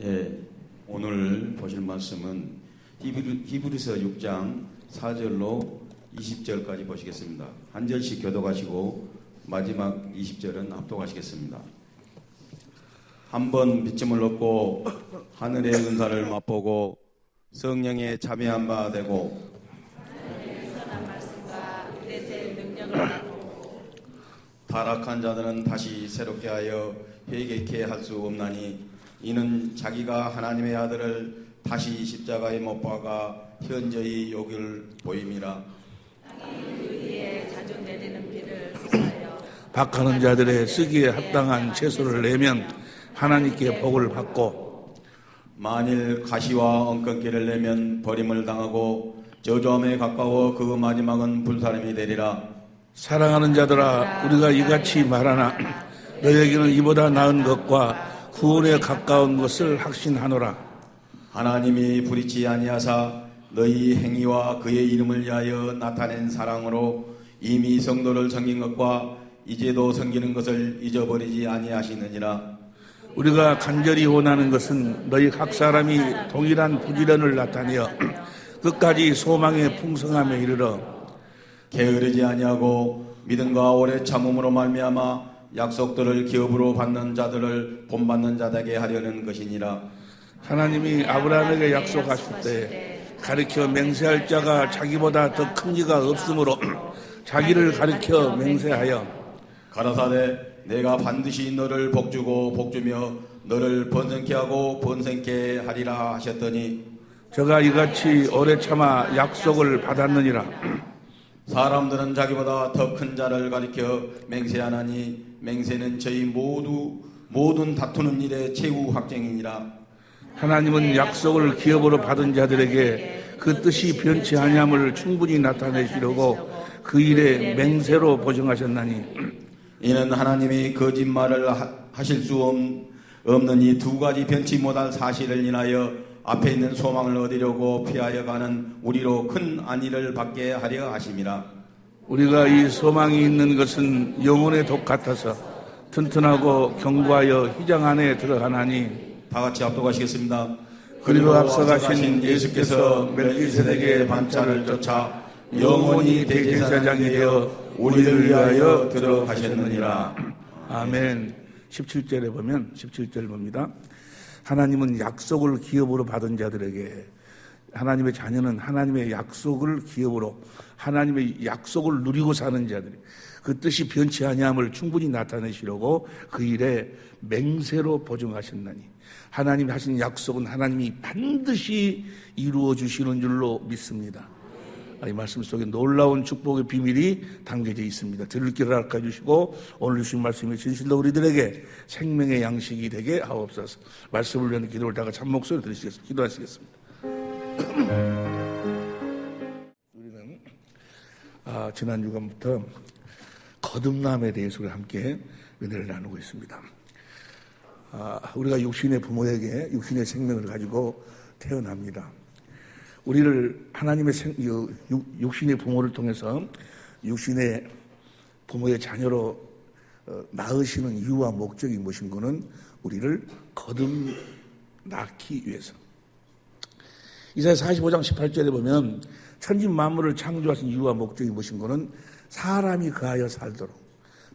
예, 오늘 보실 말씀은 히브리서 6장 4절로 20절까지 보시겠습니다. 한 절씩 교독하시고 마지막 20절은 합독하시겠습니다. 한번 믿음을 얻고 하늘의 은사를 맛보고 성령의 참여한 바 되고 하나님의 선한 말씀과 그리스도의 능력을 맛보고 타락한 자들은 다시 새롭게 하여 회개케 할 수 없나니 이는 자기가 하나님의 아들을 다시 십자가에 못 박아 현저히 욕을 보임이라. 땅이 그 위에 자주 내리는 비를 쏟아요. 박하는 자들의 쓰기에 합당한 채소를 내면 하나님께 복을 받고, 만일 가시와 엉겅퀴를 내면 버림을 당하고 저주함에 가까워 그 마지막은 불사름이 되리라. 사랑하는 자들아, 우리가 이같이 말하나 너희에게는 이보다 나은 것과 구원에 가까운 것을 확신하노라. 하나님이 불의치 아니하사 너희 행위와 그의 이름을 위하여 나타낸 사랑으로 이미 성도를 섬긴 것과 이제도 섬기는 것을 잊어버리지 아니하시느니라. 우리가 간절히 원하는 것은 너희 각 사람이 동일한 부지런을 나타내어 끝까지 소망의 풍성함에 이르러 게으르지 아니하고 믿음과 오래 참음으로 말미암아 약속들을 기업으로 받는 자들을 본받는 자에게 하려는 것이니라. 하나님이 아브라함에게 약속하실 때 가르쳐 맹세할 자가 자기보다 더 큰 이가 없으므로 자기를 가르쳐 맹세하여 가라사대 내가 반드시 너를 복주고 복주며 너를 번성케 하고 번성케 하리라 하셨더니 저가 이같이 오래 참아 약속을 받았느니라. 사람들은 자기보다 더 큰 자를 가리켜 맹세하나니 맹세는 저희 모든 다투는 일의 최후 확정이니라. 하나님은 약속을 기업으로 받은 자들에게 그 뜻이 변치 아니함을 충분히 나타내시려고 그 일에 맹세로 보증하셨나니 이는 하나님이 거짓말을 하실 수 없는 이 두 가지 변치 못할 사실을 인하여 앞에 있는 소망을 얻으려고 피하여 가는 우리로 큰 안위를 받게 하려 하심이라. 우리가 이 소망이 있는 것은 영혼의 독 같아서 튼튼하고 견고하여 휘장 안에 들어가나니 다 같이 합독하시겠습니다. 그리고 앞서가신 예수께서 멜기세덱의 반차를 쫓아 영원히 대제사장이 되어 우리를 위하여 들어가셨느니라. 아멘. 17절에 보면 17절 봅니다. 하나님은 약속을 기업으로 받은 자들에게, 하나님의 자녀는 하나님의 약속을 기업으로 하나님의 약속을 누리고 사는 자들이 그 뜻이 변치 아니함을 충분히 나타내시려고 그 일에 맹세로 보증하셨나니 하나님이 하신 약속은 하나님이 반드시 이루어 주시는 줄로 믿습니다. 이 말씀 속에 놀라운 축복의 비밀이 담겨져 있습니다. 들을 길을 알게 해주시고 오늘 주신 말씀이 진실로 우리들에게 생명의 양식이 되게 하옵소서. 말씀을 위한 기도를 다가 참 목소리로 들으시겠습니다. 기도하시겠습니다. 우리는 지난 주간부터 거듭남에 대해서 우리 함께 은혜를 나누고 있습니다. 우리가 육신의 부모에게 육신의 생명을 가지고 태어납니다. 우리를 하나님의 육신의 부모를 통해서 육신의 부모의 자녀로 낳으시는 이유와 목적이 무엇인 거는 우리를 거듭 낳기 위해서. 이사야 45장 18절에 보면 천진 만물을 창조하신 이유와 목적이 무엇인 거는 사람이 거하여 살도록.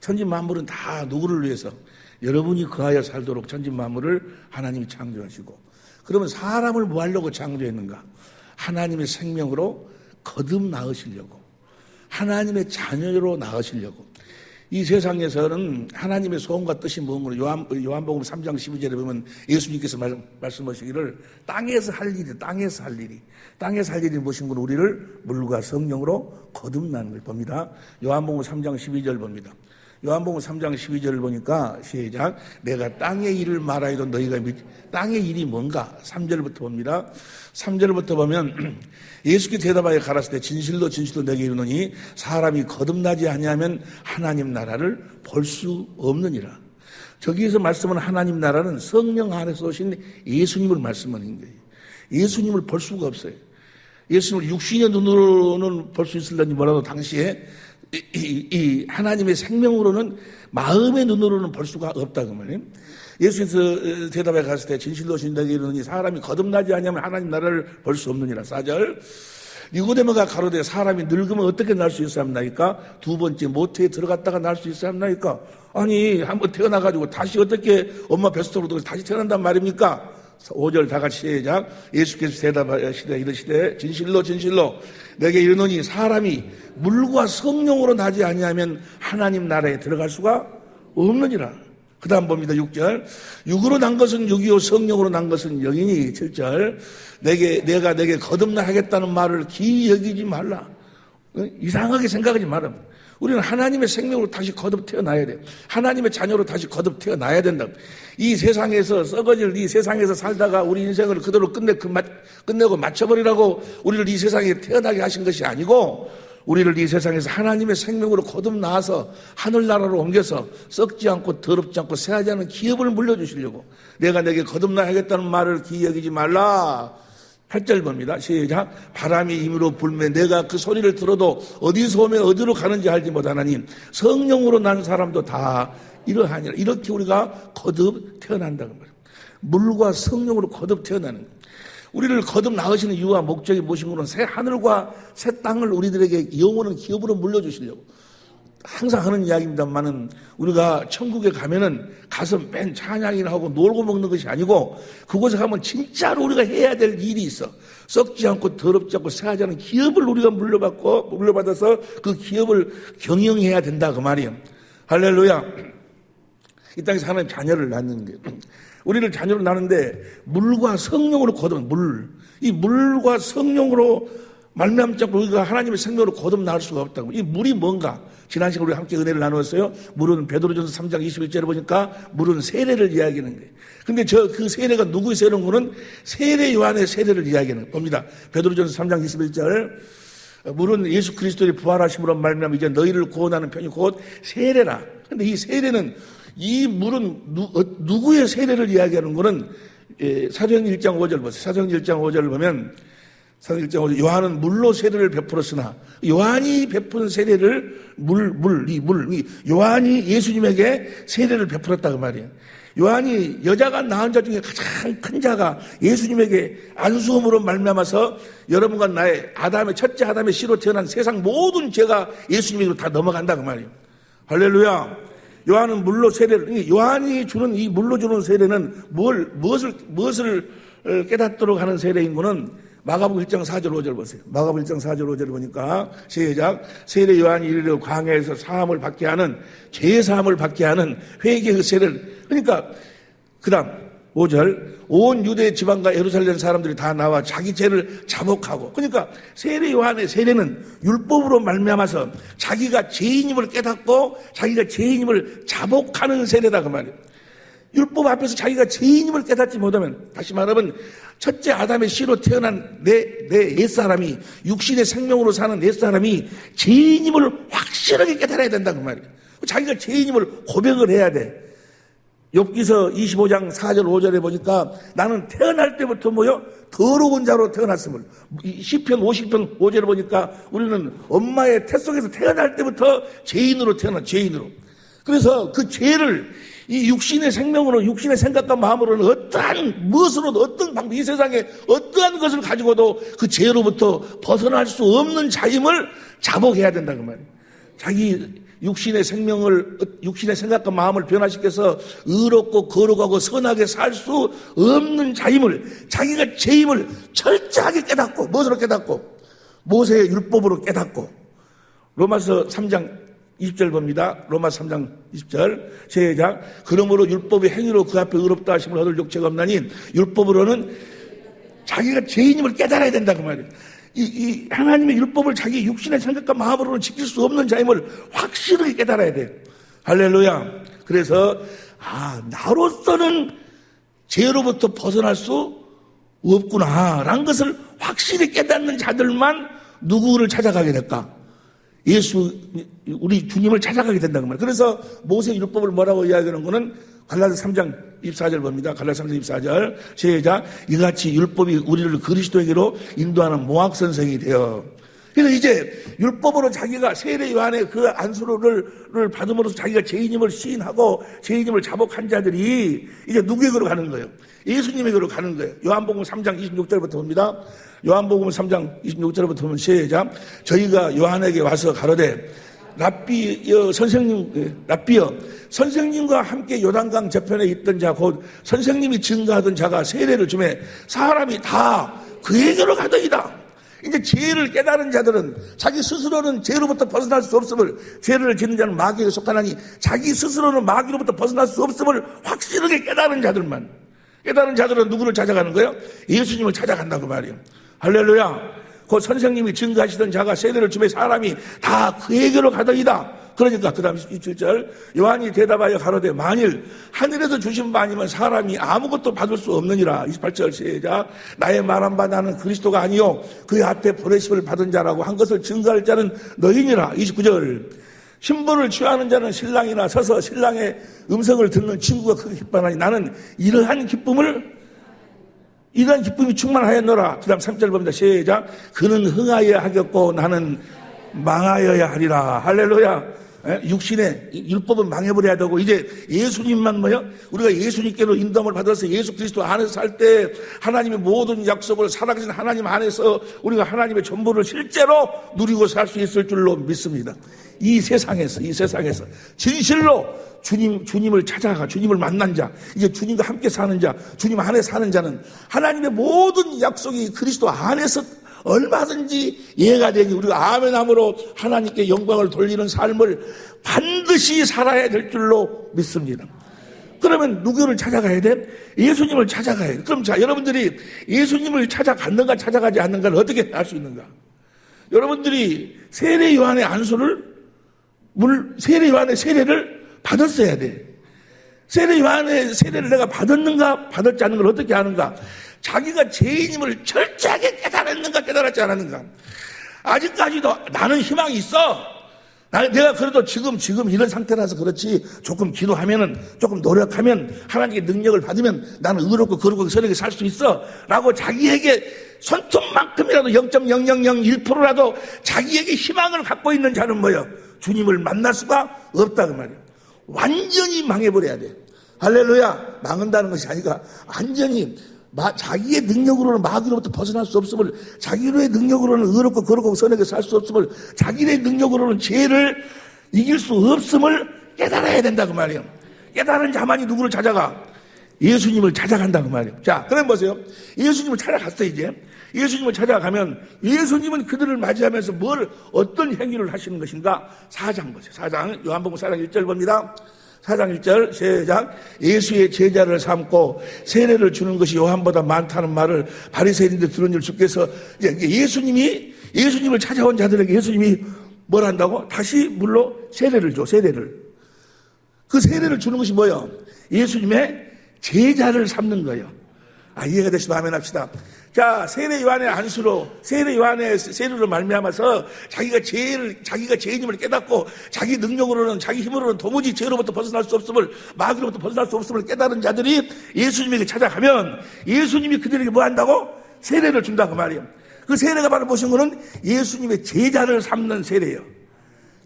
천진 만물은 다 누구를 위해서? 여러분이 거하여 살도록 천진 만물을 하나님이 창조하시고, 그러면 사람을 뭐 하려고 창조했는가? 하나님의 생명으로 거듭 낳으시려고, 하나님의 자녀로 낳으시려고. 이 세상에서는 하나님의 소원과 뜻이 무엇으로 요한복음 3장 12절에 보면 예수님께서 말씀하시기를 땅에서 할 일이 무엇인 건 우리를 물과 성령으로 거듭나는 걸 봅니다. 요한복음 3장 12절 봅니다. 요한복음 3장 12절을 보니까 시작. 내가 땅의 일을 말하여도 너희가 땅의 일이 뭔가? 3절부터 봅니다. 3절부터 보면 예수께 대답하여 가라사대 진실로 내게 이르노니 사람이 거듭나지 아니하면 하나님 나라를 볼 수 없느니라. 저기에서 말씀은 하나님 나라는 성령 안에서 오신 예수님을 말씀하는 거예요. 예수님을 볼 수가 없어요. 예수님을 육신의 눈으로는 볼 수 있을런지 몰라도 당시에 이 하나님의 생명으로는 마음의 눈으로는 볼 수가 없다고 말이에요. 예수께서 대답해 갔을 때 진실로 진실하게 이르노니 사람이 거듭나지 아니하면 하나님 나라를 볼 수 없느니라. 4절. 니고데모가 가로되 사람이 늙으면 어떻게 날 수 있어 합니까? 두 번째 모태에 들어갔다가 날 수 있어 합니까? 아니 한번 태어나가지고 다시 어떻게 엄마 뱃속으로 들어가서 다시 태어난단 말입니까? 5절 다 같이 시작. 예수께서 대답하시되 이르시되 진실로 진실로 내게 이르노니 사람이 물과 성령으로 나지 아니하면 하나님 나라에 들어갈 수가 없느니라. 그 다음 봅니다. 6절. 육으로 난 것은 육이요 성령으로 난 것은 영이니. 7절. 내가 내게 거듭나 하겠다는 말을 기이 여기지 말라. 이상하게 생각하지 말라. 우리는 하나님의 생명으로 다시 거듭 태어나야 돼. 하나님의 자녀로 다시 거듭 태어나야 된다. 이 세상에서 썩어질 이 세상에서 살다가 우리 인생을 그대로 끝내고 마쳐버리라고 우리를 이 세상에 태어나게 하신 것이 아니고 우리를 이 세상에서 하나님의 생명으로 거듭 나와서 하늘나라로 옮겨서 썩지 않고 더럽지 않고 새하지 않은 기업을 물려주시려고 내가 내게 거듭나 하겠다는 말을 기이 여기지 말라. 8절 봅니다. 시작. 바람이 힘으로 불매 내가 그 소리를 들어도 어디서 오면 어디로 가는지 알지 못하나니 성령으로 난 사람도 다 이러하니라. 이렇게 우리가 거듭 태어난다는 말이에요. 물과 성령으로 거듭 태어나는 거예요. 우리를 거듭 낳으시는 이유와 목적이 무엇인가는 새 하늘과 새 땅을 우리들에게 영원한 기업으로 물려주시려고 항상 하는 이야기입니다만은 우리가 천국에 가면은 가서 맨 찬양이나 하고 놀고 먹는 것이 아니고 그곳에 가면 진짜로 우리가 해야 될 일이 있어. 썩지 않고 더럽지 않고 새하지 않은 기업을 우리가 물려받아서 그 기업을 경영해야 된다 그 말이에요. 할렐루야. 이 땅에서 하나님 자녀를 낳는 거예요. 우리를 자녀로 낳는데 물과 성령으로 거듭 이 물과 성령으로 말미암지 않고 우리가 하나님의 생명으로 거듭 나올 수가 없다고. 이 물이 뭔가? 지난 시간에 우리 함께 은혜를 나누었어요. 물은 베드로전서 3장 21절에 보니까 물은 세례를 이야기하는 거예요. 근데 그 세례가 누구의 세례인 거는 세례 요한의 세례를 이야기하는 겁니다. 베드로전서 3장 21절. 물은 예수 그리스도의 부활하심으로 말미암아 이제 너희를 구원하는 편이 곧 세례라. 근데 이 세례는 이 물은 누구의 세례를 이야기하는 거는 사도행전 1장 5절 보세요. 사도행전 1장 5절을 보면 사도행전 1장 5절 요한은 물로 세례를 베풀었으나 요한이 베푼 세례를 요한이 예수님에게 세례를 베풀었다 그 말이에요. 요한이 여자가 낳은 자 중에 가장 큰 자가 예수님에게 안수음으로 말미암아서 여러분과 나의 첫째 아담의 씨로 태어난 세상 모든 죄가 예수님에게로 다 넘어간다 그 말이에요. 할렐루야. 요한은 물로 세례를, 요한이 주는 이 물로 주는 세례는 무엇을 깨닫도록 하는 세례인 거는 마가복음 1장 4절 5절 보세요. 마가복음 1장 4절 5절 보니까 시작. 세례 요한이 이르러 광야에서 사함을 받게 하는 죄 사함을 받게 하는 회개의 세례를. 그러니까 그다음 5절 온 유대 지방과 예루살렘 사람들이 다 나와 자기 죄를 자복하고. 그러니까 세례 요한의 세례는 율법으로 말미암아서 자기가 죄인임을 깨닫고 자기가 죄인임을 자복하는 세례다 그 말이에요. 율법 앞에서 자기가 죄인임을 깨닫지 못하면, 다시 말하면 첫째 아담의 씨로 태어난 내 옛사람이, 육신의 생명으로 사는 옛사람이 죄인임을 확실하게 깨달아야 된다 그 말이에요. 자기가 죄인임을 고백을 해야 돼. 욥기서 25장 4절 5절에 보니까 나는 태어날 때부터 더러운 자로 태어났음을. 시편 50편 5절에 보니까 우리는 엄마의 태 속에서 태어날 때부터 죄인으로 태어나, 죄인으로. 그래서 그 죄를 이 육신의 생명으로, 육신의 생각과 마음으로는 어떤 방법, 이 세상에 어떠한 것을 가지고도 그 죄로부터 벗어날 수 없는 자임을 자복해야 된다 그 말이에요. 자기 육신의 생각과 마음을 변화시켜서 의롭고 거룩하고 선하게 살 수 없는 자임을, 자기가 죄임을 철저하게 깨닫고, 무엇으로 깨닫고? 모세의 율법으로 깨닫고. 로마서 3장 20절 봅니다. 로마서 3장 20절 시작. 그러므로 율법의 행위로 그 앞에 의롭다 하심을 얻을 욕체가 없나니 율법으로는 자기가 죄인임을 깨달아야 된다 그 말이에요. 이 하나님의 율법을 자기 육신의 생각과 마음으로는 지킬 수 없는 자임을 확실하게 깨달아야 돼요. 할렐루야. 그래서 나로서는 죄로부터 벗어날 수 없구나라는 것을 확실히 깨닫는 자들만 누구를 찾아가게 될까? 우리 주님을 찾아가게 된다는 말이에요. 그래서 모세 율법을 뭐라고 이야기하는 거는 갈라디아 3장 24절 봅니다. 갈라디아 3장 24절 시작. 이같이 율법이 우리를 그리스도에게로 인도하는 모학 선생이 되어. 그래서 이제 율법으로 자기가 세례 요한의 그 안수를 받음으로써 자기가 죄인임을 시인하고 죄인임을 자복한 자들이 이제 누구에게로 가는 거예요? 예수님에게로 가는 거예요. 요한복음 3장 26절부터 봅니다. 요한복음 3장 26절부터 보면 시작. 저희가 요한에게 와서 가로되 랍비여 선생님과 함께 요단강 저편에 있던 자 곧 선생님이 증거하던 자가 세례를 주매 사람이 다 그에게로 가더이다. 이제 죄를 깨달은 자들은 자기 스스로는 죄로부터 벗어날 수 없음을, 죄를 짓는 자는 마귀에게 속하나니 자기 스스로는 마귀로부터 벗어날 수 없음을 확실하게 깨달은 자들만, 깨달은 자들은 누구를 찾아가는 거예요? 예수님을 찾아간다고 말이에요. 할렐루야. 그 선생님이 증거하시던 자가 세례를 주매 사람이 다 그에게로 가더이다. 그러니까 그 다음 27절 요한이 대답하여 가로되 만일 하늘에서 주신 바 아니면 사람이 아무것도 받을 수 없느니라. 28절 시작. 나의 말한 바 나는 그리스도가 아니요 그의 앞에 보내심을 받은 자라고 한 것을 증거할 자는 너희니라. 29절 신분을 취하는 자는 신랑이나 서서 신랑의 음성을 듣는 친구가 크게 기뻐하니 나는 이러한 기쁨이 충만하였노라. 그 다음 3절 봅니다. 시작. 그는 흥하여야 하겠고 나는 망하여야 하리라. 할렐루야. 육신의 율법은 망해버려야 되고 이제 예수님만 우리가 예수님께로 인도함을 받아서 예수 그리스도 안에서 살 때 하나님의 모든 약속을 살아계신 하나님 안에서 우리가 하나님의 전부를 실제로 누리고 살 수 있을 줄로 믿습니다. 이 세상에서 진실로 주님을 찾아가 주님을 만난 자, 이제 주님과 함께 사는 자, 주님 안에 사는 자는 하나님의 모든 약속이 그리스도 안에서 얼마든지 이해가 되니 우리가 아멘함으로 하나님께 영광을 돌리는 삶을 반드시 살아야 될 줄로 믿습니다. 그러면 누구를 찾아가야 돼? 예수님을 찾아가야 돼. 그럼 자, 여러분들이 예수님을 찾아갔는가 찾아가지 않는가를 어떻게 알 수 있는가? 여러분들이 세례 요한의 세례 요한의 세례를 받았어야 돼. 세례 요한의 세례를 내가 받았는가 받았지 않는 걸 어떻게 아는가? 자기가 죄인임을 철저하게 깨달았는가 깨달았지 않았는가. 아직까지도 나는 희망이 있어. 내가 그래도 지금 이런 상태라서 그렇지 조금 기도하면은 조금 노력하면 하나님의 능력을 받으면 나는 의롭고 거룩하게 선하게 살 수 있어 라고 자기에게 손톱만큼이라도 0.0001%라도 자기에게 희망을 갖고 있는 자는 주님을 만날 수가 없다 그 말이에요. 완전히 망해버려야 돼. 할렐루야. 망한다는 것이 아니라 완전히 자기의 능력으로는 마귀로부터 벗어날 수 없음을, 자기의 능력으로는 의롭고 거룩하고 선하게 살 수 없음을, 자기의 능력으로는 죄를 이길 수 없음을 깨달아야 된다 그 말이에요. 깨달은 자만이 누구를 찾아가? 예수님을 찾아간다 그 말이에요. 자, 그럼 보세요. 예수님을 찾아갔어 이제. 예수님을 찾아가면 예수님은 그들을 맞이하면서 어떤 행위를 하시는 것인가? 4장 보세요. 4장 요한복음 4장 1절 봅니다. 4장 1절 시작. 예수의 제자를 삼고 세례를 주는 것이 요한보다 많다는 말을 바리새인들 들은 줄 주께서 예수님을 찾아온 자들에게 예수님이 뭘 한다고? 다시 물로 세례를 줘. 세례를. 그 세례를 주는 것이 뭐예요? 예수님의 제자를 삼는 거예요. 이해가 되시면 아멘 합시다. 자, 세례 요한의 안수로, 세례 요한의 세례로 말미암아서 자기가 죄인임을 깨닫고 자기 능력으로는, 자기 힘으로는 도무지 죄로부터 벗어날 수 없음을, 마귀로부터 벗어날 수 없음을 깨달은 자들이 예수님에게 찾아가면 예수님이 그들에게 뭐 한다고? 세례를 준다고 말이에요. 그 세례가 바로 보신 거는 예수님의 제자를 삼는 세례예요.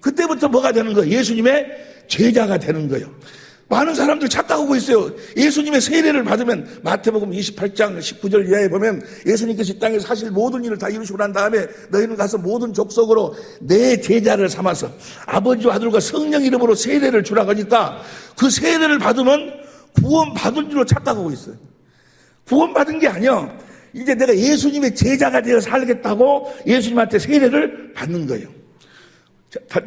그때부터 뭐가 되는 거예요? 예수님의 제자가 되는 거예요. 많은 사람들이 착각하고 있어요. 예수님의 세례를 받으면 마태복음 28장 19절 이하에 보면 예수님께서 이 땅에서 사실 모든 일을 다 이루시고 난 다음에 너희는 가서 모든 족속으로 내 제자를 삼아서 아버지와 아들과 성령 이름으로 세례를 주라고 하니까 그 세례를 받으면 구원받은 줄로 착각하고 있어요. 구원받은 게 아니야. 이제 내가 예수님의 제자가 되어 살겠다고 예수님한테 세례를 받는 거예요.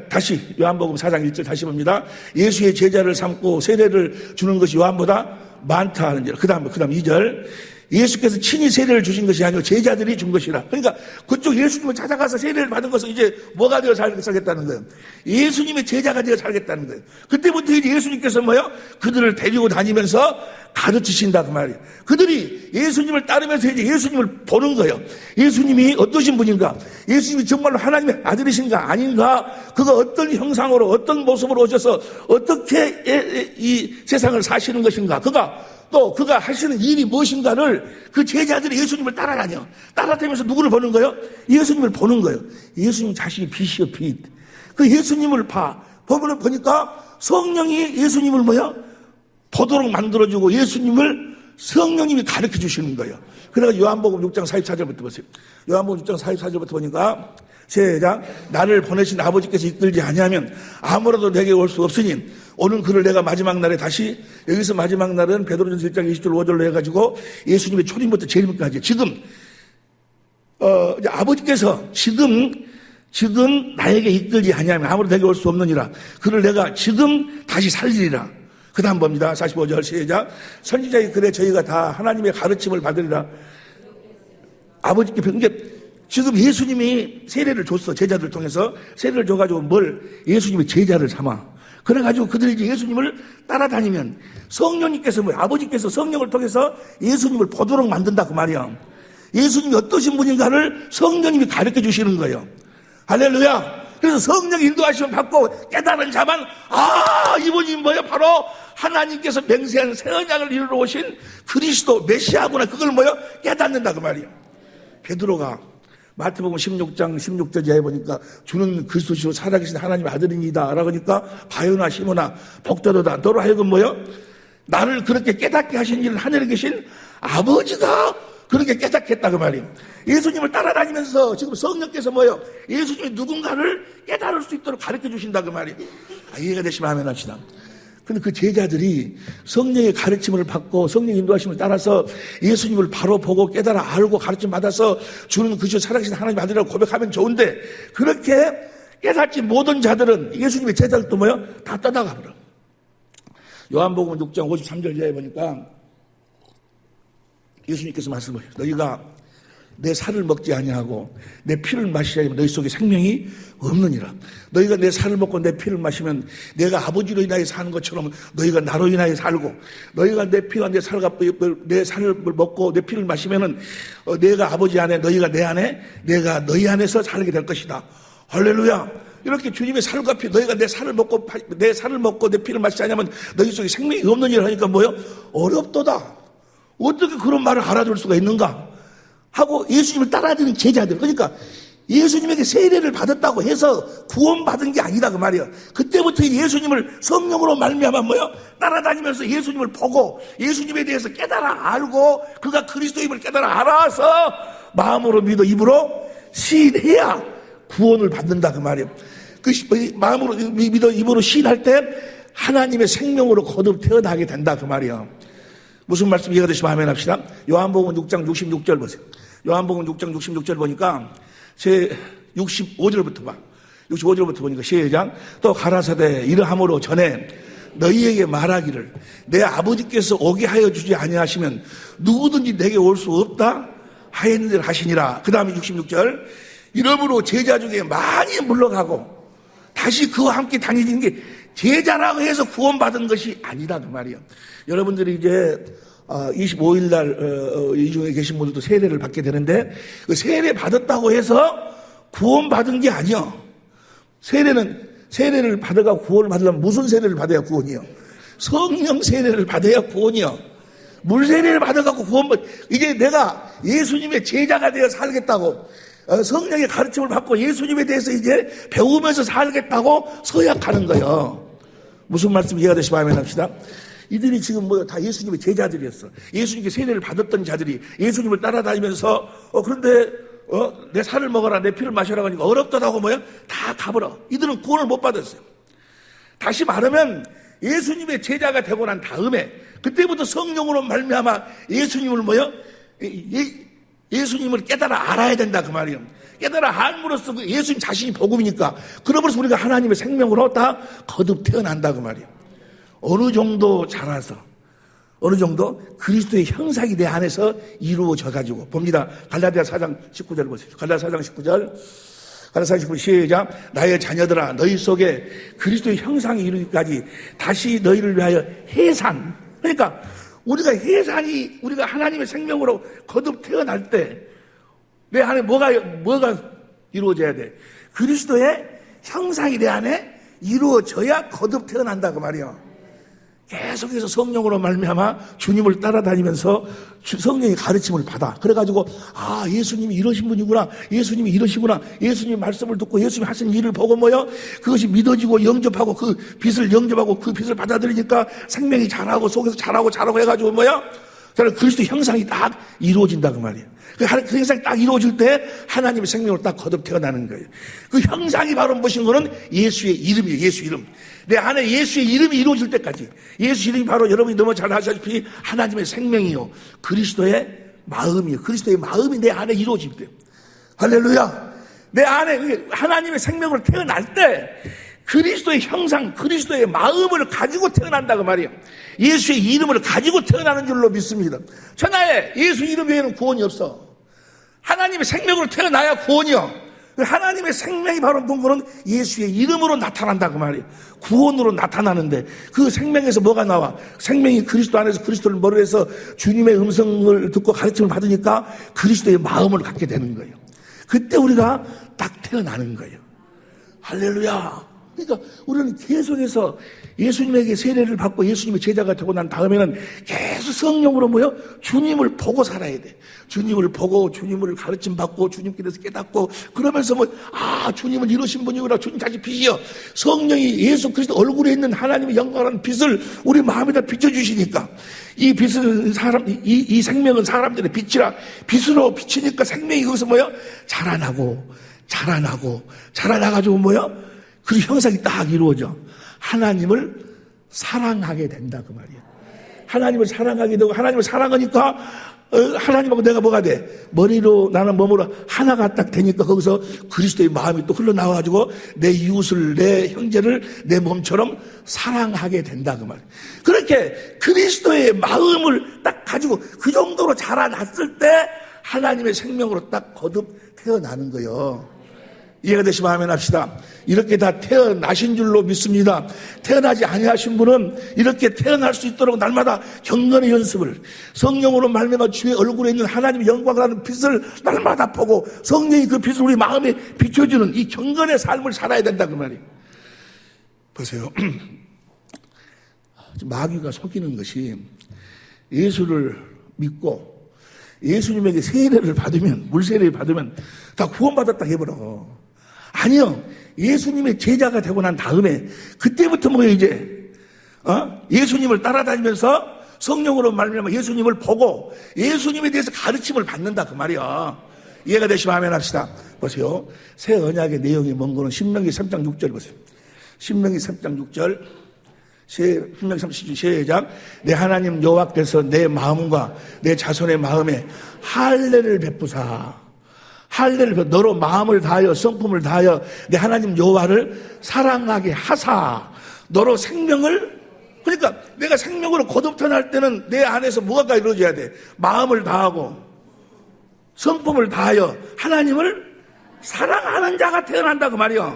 다시 요한복음 4장 1절 다시 봅니다. 예수의 제자를 삼고 세례를 주는 것이 요한보다 많다 하는 줄. 그 다음 2절. 예수께서 친히 세례를 주신 것이 아니고 제자들이 준 것이라. 그러니까 그쪽 예수님을 찾아가서 세례를 받은 것은 이제 뭐가 되어 살겠다는 거예요? 예수님의 제자가 되어 살겠다는 거예요. 그때부터 이제 예수님께서 그들을 데리고 다니면서 가르치신다 그 말이에요. 그들이 예수님을 따르면서 이제 예수님을 보는 거예요. 예수님이 어떠신 분인가? 예수님이 정말로 하나님의 아들이신가 아닌가? 그가 어떤 형상으로 어떤 모습으로 오셔서 어떻게 이 세상을 사시는 것인가? 그가 또 그가 하시는 일이 무엇인가를 그 제자들이 예수님을 따라다녀. 따라다니면서 누구를 보는 거예요? 예수님을 보는 거예요. 예수님 자신이 빛이요, 빛. 그 예수님을 보니까 성령이 예수님을 보도록 만들어주고 예수님을 성령님이 가르쳐 주시는 거예요. 그래서 요한복음 6장 44절부터 보세요. 요한복음 6장 44절부터 보니까 시작. 나를 보내신 아버지께서 이끌지 아니하면 아무라도 내게 올 수 없으니 오는 그를 내가 마지막 날에 다시, 여기서 마지막 날은 베드로전서 1장 20절 5절로 해가지고 예수님의 초림부터 재림까지 지금 이제 아버지께서 지금 나에게 이끌지 아니하면 아무라도 내게 올 수 없느니라. 그를 내가 지금 다시 살리리라. 그 다음 봅니다. 45절 시작. 선지자의 글에 저희가 다 하나님의 가르침을 받으리라. 아버지께 지금 예수님이 세례를 줬어. 제자들 통해서 세례를 줘가지고 예수님의 제자를 삼아. 그래가지고 그들이 이제 예수님을 따라다니면 성령님께서 아버지께서 성령을 통해서 예수님을 보도록 만든다 그 말이야. 예수님이 어떠신 분인가를 성령님이 가르쳐 주시는 거예요. 할렐루야. 그래서 성령의 인도하심을 받고 깨달은 자만 이분이 바로 하나님께서 맹세한 새 언약을 이루러 오신 그리스도 메시아구나. 그걸 깨닫는다 그 말이야. 베드로가 마태복음 16장 16절에 보니까 주는 그리스도시로 살아계신 하나님의 아들입니다 라고 하니까 바요나 시모나 복되도다. 너로 하여금 나를 그렇게 깨닫게 하신 일은 하늘에 계신 아버지가 그렇게 깨닫게 했다 그 말이에요. 예수님을 따라다니면서 지금 성령께서 예수님이 누군가를 깨달을 수 있도록 가르쳐 주신다 그 말이에요. 이해가 되시면 아멘 합시다. 근데 그 제자들이 성령의 가르침을 받고 성령 인도하심을 따라서 예수님을 바로 보고 깨달아 알고 가르침 받아서 주는 그저 살아계신 하나님 아들이라고 고백하면 좋은데, 그렇게 깨닫지 못한 자들은 예수님의 제자들도 다 떠나가 버려. 요한복음 6장 53절 이하에 보니까 예수님께서 말씀하셨어요. 너희가 내 살을 먹지 아니하고 내 피를 마시지 않으면 너희 속에 생명이 없느니라. 너희가 내 살을 먹고 내 피를 마시면 내가 아버지로 인하여 사는 것처럼 너희가 나로 인하여 살고, 너희가 내 피와 내 살을 먹고 내 피를 마시면은 내가 아버지 안에 너희가 내 안에 내가 너희 안에서 살게 될 것이다. 할렐루야. 이렇게 주님의 살과 피, 너희가 내 살을 먹고 내 피를 마시지 않으면 너희 속에 생명이 없느니라 하니까 어렵도다. 어떻게 그런 말을 알아들 수가 있는가 하고 예수님을 따라다니는 제자들. 그러니까 예수님에게 세례를 받았다고 해서 구원받은 게 아니다 그 말이에요. 그때부터 예수님을 성령으로 말미암아 따라다니면서 예수님을 보고 예수님에 대해서 깨달아 알고 그가 그리스도임을 깨달아 알아서 마음으로 믿어 입으로 시인해야 구원을 받는다 그 말이에요. 마음으로 믿어 입으로 시인할 때 하나님의 생명으로 거듭 태어나게 된다 그 말이에요. 무슨 말씀 이해가 되시면 아멘 합시다. 요한복음 6장 66절 보세요. 요한복음 6장 66절 보니까 제 65절부터 봐. 65절부터 보니까 시작. 또 가라사대 이러함으로 전에 너희에게 말하기를 내 아버지께서 오게 하여 주지 아니하시면 누구든지 내게 올 수 없다 하였느니라 하시니라. 그 다음에 66절. 이러므로 제자 중에 많이 물러가고 다시 그와 함께 다니는 게 제자라고 해서 구원받은 것이 아니다 그 말이에요. 여러분들이 이제 25일 날 이 중에 계신 분들도 세례를 받게 되는데 그 세례 받았다고 해서 구원받은 게 아니요. 세례를 받아가 구원을 받으려면 무슨 세례를 받아야 구원이요? 성령 세례를 받아야 구원이요. 물 세례를 받아갖고 이제 내가 예수님의 제자가 되어 살겠다고 성령의 가르침을 받고 예수님에 대해서 이제 배우면서 살겠다고 서약하는 거예요. 무슨 말씀 이해가 되시면 아멘 합시다. 이들이 지금 다 예수님의 제자들이었어. 예수님께 세례를 받았던 자들이 예수님을 따라다니면서 그런데 내 살을 먹어라 내 피를 마셔라 하니까 어렵다고 다 가버려. 이들은 구원을 못 받았어요. 다시 말하면 예수님의 제자가 되고 난 다음에 그때부터 성령으로 말미암아 예수님을 예수님을 깨달아 알아야 된다 그 말이에요. 깨달아 알므로써 예수님 자신이 복음이니까 그러므로서 우리가 하나님의 생명으로 다 거듭 태어난다 그 말이에요. 어느 정도 자라서 어느 정도 그리스도의 형상이 내 안에서 이루어져 가지고 봅니다. 갈라디아 4장 19절 보세요. 갈라디아 4장 19절. 갈라디아 19절 시작. 나의 자녀들아 너희 속에 그리스도의 형상이 이루기까지 다시 너희를 위하여 해산. 그러니까 우리가 하나님의 생명으로 거듭 태어날 때 내 안에 뭐가 이루어져야 돼? 그리스도의 형상이 내 안에 이루어져야 거듭 태어난다 그 말이야. 계속해서 성령으로 말미암아 주님을 따라다니면서 성령의 가르침을 받아. 그래가지고 예수님이 이러신 분이구나, 예수님이 이러시구나, 예수님 말씀을 듣고 예수님 하신 일을 보고 그것이 믿어지고 영접하고 그 빛을 영접하고 그 빛을 받아들이니까 생명이 자라고 속에서 자라고 해가지고 저는 그리스도 형상이 딱 이루어진다 그 말이에요. 그 형상이 딱 이루어질 때 하나님의 생명으로 딱 거듭 태어나는 거예요. 그 형상이 바로 무엇인 거는 예수의 이름이에요. 예수 이름. 내 안에 예수의 이름이 이루어질 때까지. 예수 이름이 바로 여러분이 너무 잘 아시다시피 하나님의 생명이요, 그리스도의 마음이요. 그리스도의 마음이 내 안에 이루어질 때. 할렐루야. 내 안에 하나님의 생명으로 태어날 때 그리스도의 형상, 그리스도의 마음을 가지고 태어난다 그 말이에요. 예수의 이름을 가지고 태어나는 줄로 믿습니다. 천하에 예수 이름 외에는 구원이 없어. 하나님의 생명으로 태어나야 구원이요. 하나님의 생명이 바로 뭔가는 예수의 이름으로 나타난다 그 말이에요. 구원으로 나타나는데 그 생명에서 뭐가 나와? 생명이 그리스도 안에서 그리스도를 머리로 해서 주님의 음성을 듣고 가르침을 받으니까 그리스도의 마음을 갖게 되는 거예요. 그때 우리가 딱 태어나는 거예요. 할렐루야. 그러니까 우리는 계속해서 예수님에게 세례를 받고 예수님의 제자가 되고 난 다음에는 계속 성령으로 주님을 보고 살아야 돼. 주님을 보고 주님을 가르침 받고 주님께서 깨닫고 그러면서 주님은 이러신 분이구나. 주님 다시 빛이여. 성령이 예수 그리스도 얼굴에 있는 하나님의 영광하는 빛을 우리 마음에다 비춰주시니까 이 빛은 이 생명은 사람들의 빛이라 빛으로 비치니까 생명이 거기서 자라나가지고 그 형상이 딱 이루어져. 하나님을 사랑하게 된다 그 말이야. 하나님을 사랑하게 되고 하나님을 사랑하니까 하나님하고 내가 뭐가 돼? 머리로 나는 몸으로 하나가 딱 되니까 거기서 그리스도의 마음이 또 흘러나와가지고 내 이웃을, 내 형제를 내 몸처럼 사랑하게 된다 그 말이야. 그렇게 그리스도의 마음을 딱 가지고 그 정도로 자라났을 때 하나님의 생명으로 딱 거듭 태어나는 거예요. 이해가 되시면 아멘 합시다. 이렇게 다 태어나신 줄로 믿습니다. 태어나지 아니하신 분은 이렇게 태어날 수 있도록 날마다 경건의 연습을, 성령으로 말미암아 주의 얼굴에 있는 하나님의 영광이라는 빛을 날마다 보고 성령이 그 빛을 우리 마음에 비춰주는 이 경건의 삶을 살아야 된다 그 말이에요. 보세요. 마귀가 속이는 것이 예수를 믿고 예수님에게 세례를 받으면, 물세례를 받으면 다 구원받았다 해버려. 아니요. 예수님의 제자가 되고 난 다음에 그때부터 예수님을 따라다니면서 성령으로 말미암아 예수님을 보고 예수님에 대해서 가르침을 받는다 그 말이야. 이해가 되시면 아멘 합시다. 보세요. 새 언약의 내용이 뭔 거는 신명기 3장 6절 보세요. 신명기 3장 6절. 신명기 3장 시작. 내 하나님 여호와께서 내 마음과 내 자손의 마음에 할례를 베푸사. 할례를 너로 마음을 다하여 성품을 다하여 내 하나님 여호와를 사랑하게 하사. 너로 생명을, 그러니까 내가 생명으로 거듭 태어날 때는 내 안에서 뭐가 이루어져야 돼? 마음을 다하고 성품을 다하여 하나님을 사랑하는 자가 태어난다 그 말이요.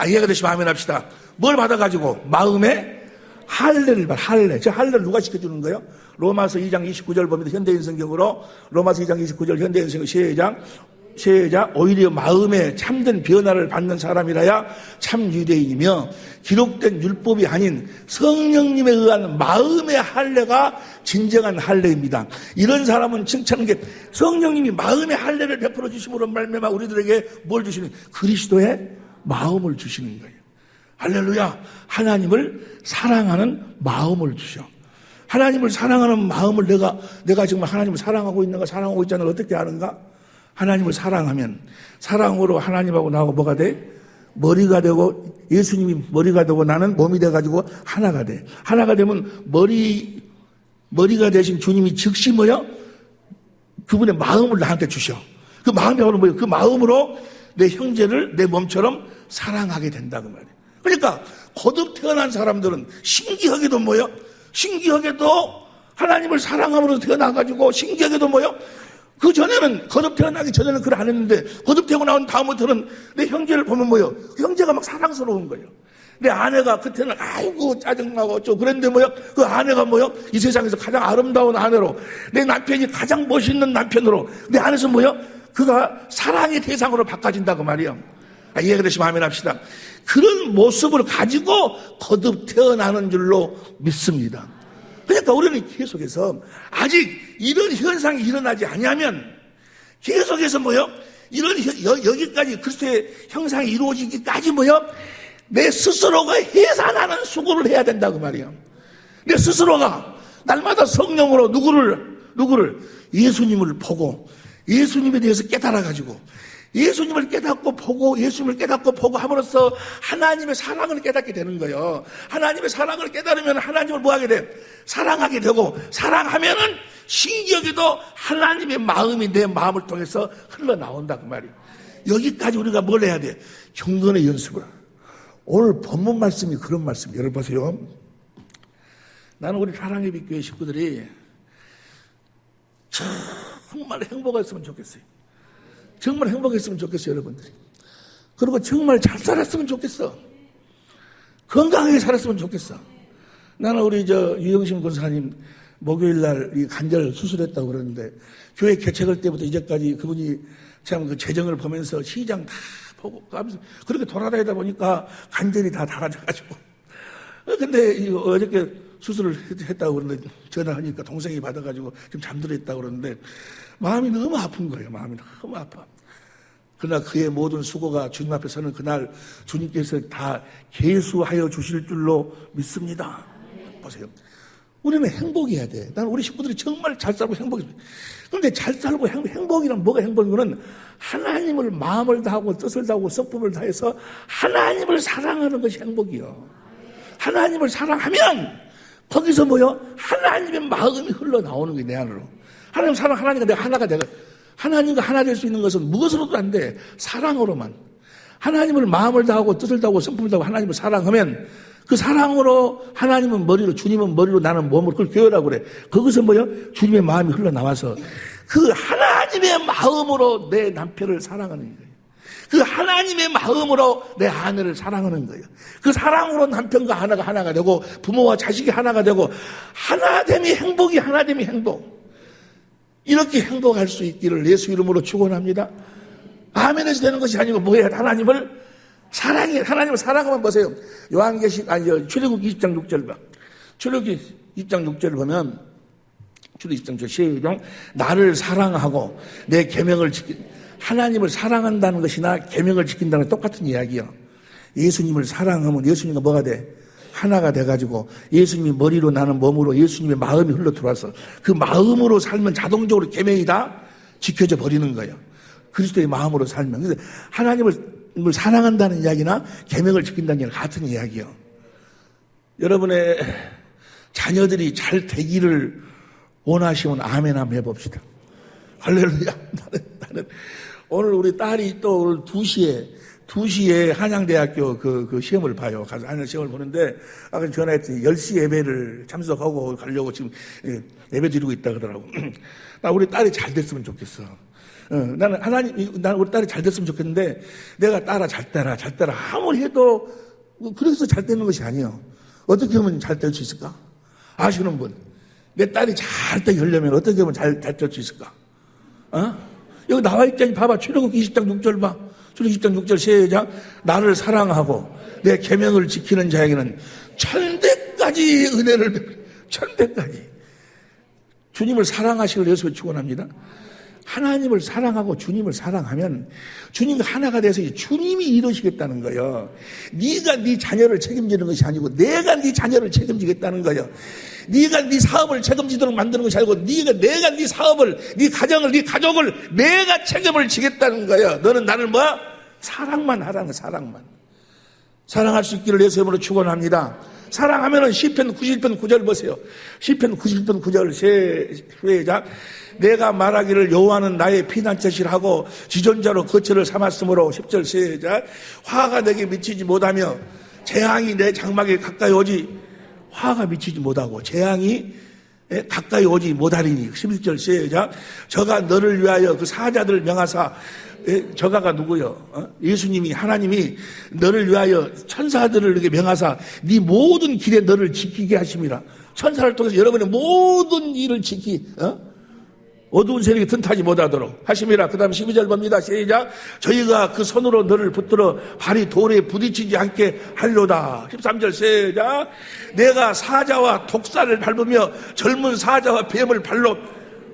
이해가 되시면 아멘 합시다. 뭘 받아가지고? 마음에 할례를 받아. 할례. 저 할례를 누가 시켜주는 거예요? 로마서 2장 29절 봅니다. 현대인 성경으로 로마서 2장 29절 현대인 성경 시작. 오히려 마음에 참된 변화를 받는 사람이라야 참 유대인이며 기록된 율법이 아닌 성령님에 의한 마음의 할례가 진정한 할례입니다. 이런 사람은 칭찬하는 게 성령님이 마음의 할례를 베풀어 주심으로 말미암아 우리들에게 뭘 주시는? 그리스도의 마음을 주시는 거예요. 할렐루야. 하나님을 사랑하는 마음을 주셔. 하나님을 사랑하는 마음을 내가 정말 하나님을 사랑하고 있는가, 사랑하고 있지 않은가 어떻게 아는가? 하나님을 사랑하면 사랑으로 하나님하고 나하고 뭐가 돼? 머리가 되고 예수님이 머리가 되고 나는 몸이 돼가지고 하나가 돼. 하나가 되면 머리가 되신 주님이 즉시 그분의 마음을 나한테 주셔. 그 마음이 바로 뭐예요? 그 마음으로 내 형제를 내 몸처럼 사랑하게 된다 그 말이에요. 그러니까 거듭 태어난 사람들은 신기하게도 신기하게도 하나님을 사랑함으로 태어나가지고 신기하게도 그 전에는 거듭 태어나기 전에는 그걸 안 했는데 거듭 태어나고 나온 다음부터는 내 형제를 보면 그 형제가 막 사랑스러운 거예요. 내 아내가 그때는 아이고 짜증나고 어쩌고 그랬는데 그 아내가 이 세상에서 가장 아름다운 아내로 내 남편이 가장 멋있는 남편으로 내 안에서 그가 사랑의 대상으로 바꿔진다 그 말이에요. 이해가 되시면 아멘 합시다. 그런 모습을 가지고 거듭 태어나는 줄로 믿습니다. 그러니까 우리는 계속해서 아직 이런 현상이 일어나지 아니하면 계속해서 뭐요? 이런 여기까지 그리스도의 형상이 이루어지기까지 뭐요? 내 스스로가 해산하는 수고를 해야 된다고 말이에요. 내 스스로가 날마다 성령으로 누구를 예수님을 보고 예수님에 대해서 깨달아가지고 예수님을 깨닫고 보고 예수님을 깨닫고 보고 함으로써 하나님의 사랑을 깨닫게 되는 거예요. 하나님의 사랑을 깨달으면 하나님을 뭐하게 돼? 사랑하게 되고 사랑하면은 신기하게도 하나님의 마음이 내 마음을 통해서 흘러나온다 그 말이에요. 여기까지 우리가 뭘 해야 돼? 경건의 연습을. 오늘 본문 말씀이 그런 말씀이에요. 여러분 보세요. 나는 우리 사랑의 빛 교회 식구들이 정말 행복했으면 좋겠어요. 정말 행복했으면 좋겠어요, 여러분들이. 그리고 정말 잘 살았으면 좋겠어. 건강하게 살았으면 좋겠어. 나는 우리 유영심 권사님 목요일 날 이 관절 수술했다고 그러는데 교회 개척할 때부터 이제까지 그분이 참 그 재정을 보면서 시장 다 보고 가면서 그렇게 돌아다니다 보니까 관절이 다 닳아져가지고. 근데 어저께 수술을 했다고 그러는데 전화하니까 동생이 받아가지고 좀 잠들어 있다고 그러는데 마음이 너무 아픈 거예요. 마음이 너무 아파. 그러나 그의 모든 수고가 주님 앞에 서는 그날 주님께서 다 계수하여 주실 줄로 믿습니다. 보세요. 우리는 행복해야 돼. 나는 우리 식구들이 정말 잘 살고 행복해. 그런데 잘 살고 행복이란 뭐가 행복이면 하나님을 마음을 다하고 뜻을 다하고 성품을 다해서 하나님을 사랑하는 것이 행복이요. 하나님을 사랑하면 거기서 뭐요? 하나님의 마음이 흘러나오는 거예요. 내 안으로. 하나님 사랑, 하나님과 내가 하나가 되고 하나님과 하나 될 수 있는 것은 무엇으로도 안 돼. 사랑으로만. 하나님을 마음을 다하고 뜻을 다하고 성품을 다하고 하나님을 사랑하면 그 사랑으로 하나님은 머리로 주님은 머리로 나는 몸으로 그걸 교회라고 그래. 거기서 뭐요? 주님의 마음이 흘러나와서 그 하나님의 마음으로 내 남편을 사랑하는 거예요. 그 하나님의 마음으로 내 아내를 사랑하는 거예요. 그 사랑으로 남편과 하나가 되고 부모와 자식이 하나가 되고 하나됨이 행복이 하나됨이 행복. 이렇게 행복할 수 있기를 예수 이름으로 축원합니다. 아멘에서 되는 것이 아니고 뭐예요? 하나님을 사랑해. 하나님을 사랑하면 보세요. 출애굽기 20장 6절 봐. 출애굽기 20장 6절을 보면 출애굽기 20장 6절 시작. 나를 사랑하고 내 계명을 하나님을 사랑한다는 것이나 계명을 지킨다는 똑같은 이야기예요. 예수님을 사랑하면 예수님과 뭐가 돼? 하나가 돼가지고 예수님이 머리로 나는 몸으로 예수님의 마음이 흘러 들어와서 그 마음으로 살면 자동적으로 계명이 다 지켜져 버리는 거예요. 그리스도의 마음으로 살면. 그래서 하나님을 사랑한다는 이야기나 계명을 지킨다는 이야기는 같은 이야기예요. 여러분의 자녀들이 잘 되기를 원하시면 아멘 한번 해봅시다. 할렐루야. 나는 오늘 우리 딸이 또 오늘 2시에 한양대학교 그 시험을 봐요. 가서 한양 시험을 보는데, 아까 전화했더니 10시 예배를 참석하고 가려고 지금 예배 드리고 있다 그러더라고. 나 우리 딸이 잘 됐으면 좋겠어. 나는 우리 딸이 잘 됐으면 좋겠는데, 내가 딸아, 잘 따라. 아무리 해도, 그래서 잘 되는 것이 아니에요. 어떻게 하면 잘 될 수 있을까? 아시는 분. 내 딸이 잘 되게 하려면 어떻게 하면 잘 될 수 있을까? 여기 나와 있잖니, 봐봐. 출애굽기 20장 6절 봐. 출애굽기 20장 6절 시작. 나를 사랑하고 내 계명을 지키는 자에게는 천대까지 은혜를 천대까지. 주님을 사랑하시길 예수를 축원합니다. 하나님을 사랑하고 주님을 사랑하면 주님과 하나가 돼서 주님이 이루시겠다는 거예요. 네가 네 자녀를 책임지는 것이 아니고 내가 네 자녀를 책임지겠다는 거예요. 네가 네 사업을 책임지도록 만드는 것이 아니고 내가 네 사업을, 네 가정을, 네 가족을 내가 책임을 지겠다는 거예요. 너는 나를 뭐야? 사랑만 하라는 거야. 사랑만. 사랑할 수 있기를 예수 이름으로 축원합니다. 사랑하면은 시편 91편 9절 보세요. 시편 91편 9절 시작. 내가 말하기를 여호와는 나의 피난처시라 하고 지존자로 거처를 삼았으므로 10절 시작. 화가 내게 미치지 못하며 재앙이 내 장막에 가까이 오지 화가 미치지 못하고 재앙이 가까이 오지 못하리니 11절 시작. 저가 너를 위하여 그 사자들을 명하사 저가가 누구요? 예수님이 하나님이 너를 위하여 천사들을 이렇게 명하사 네 모든 길에 너를 지키게 하심이라. 천사를 통해서 여러분의 모든 일을 어두운 세력이 틈타지 못하도록 하심이라. 그 다음 12절 봅니다. 시작. 저희가 그 손으로 너를 붙들어 발이 돌에 부딪히지 않게 하리로다. 13절 시작. 내가 사자와 독사를 밟으며 젊은 사자와 뱀을 발로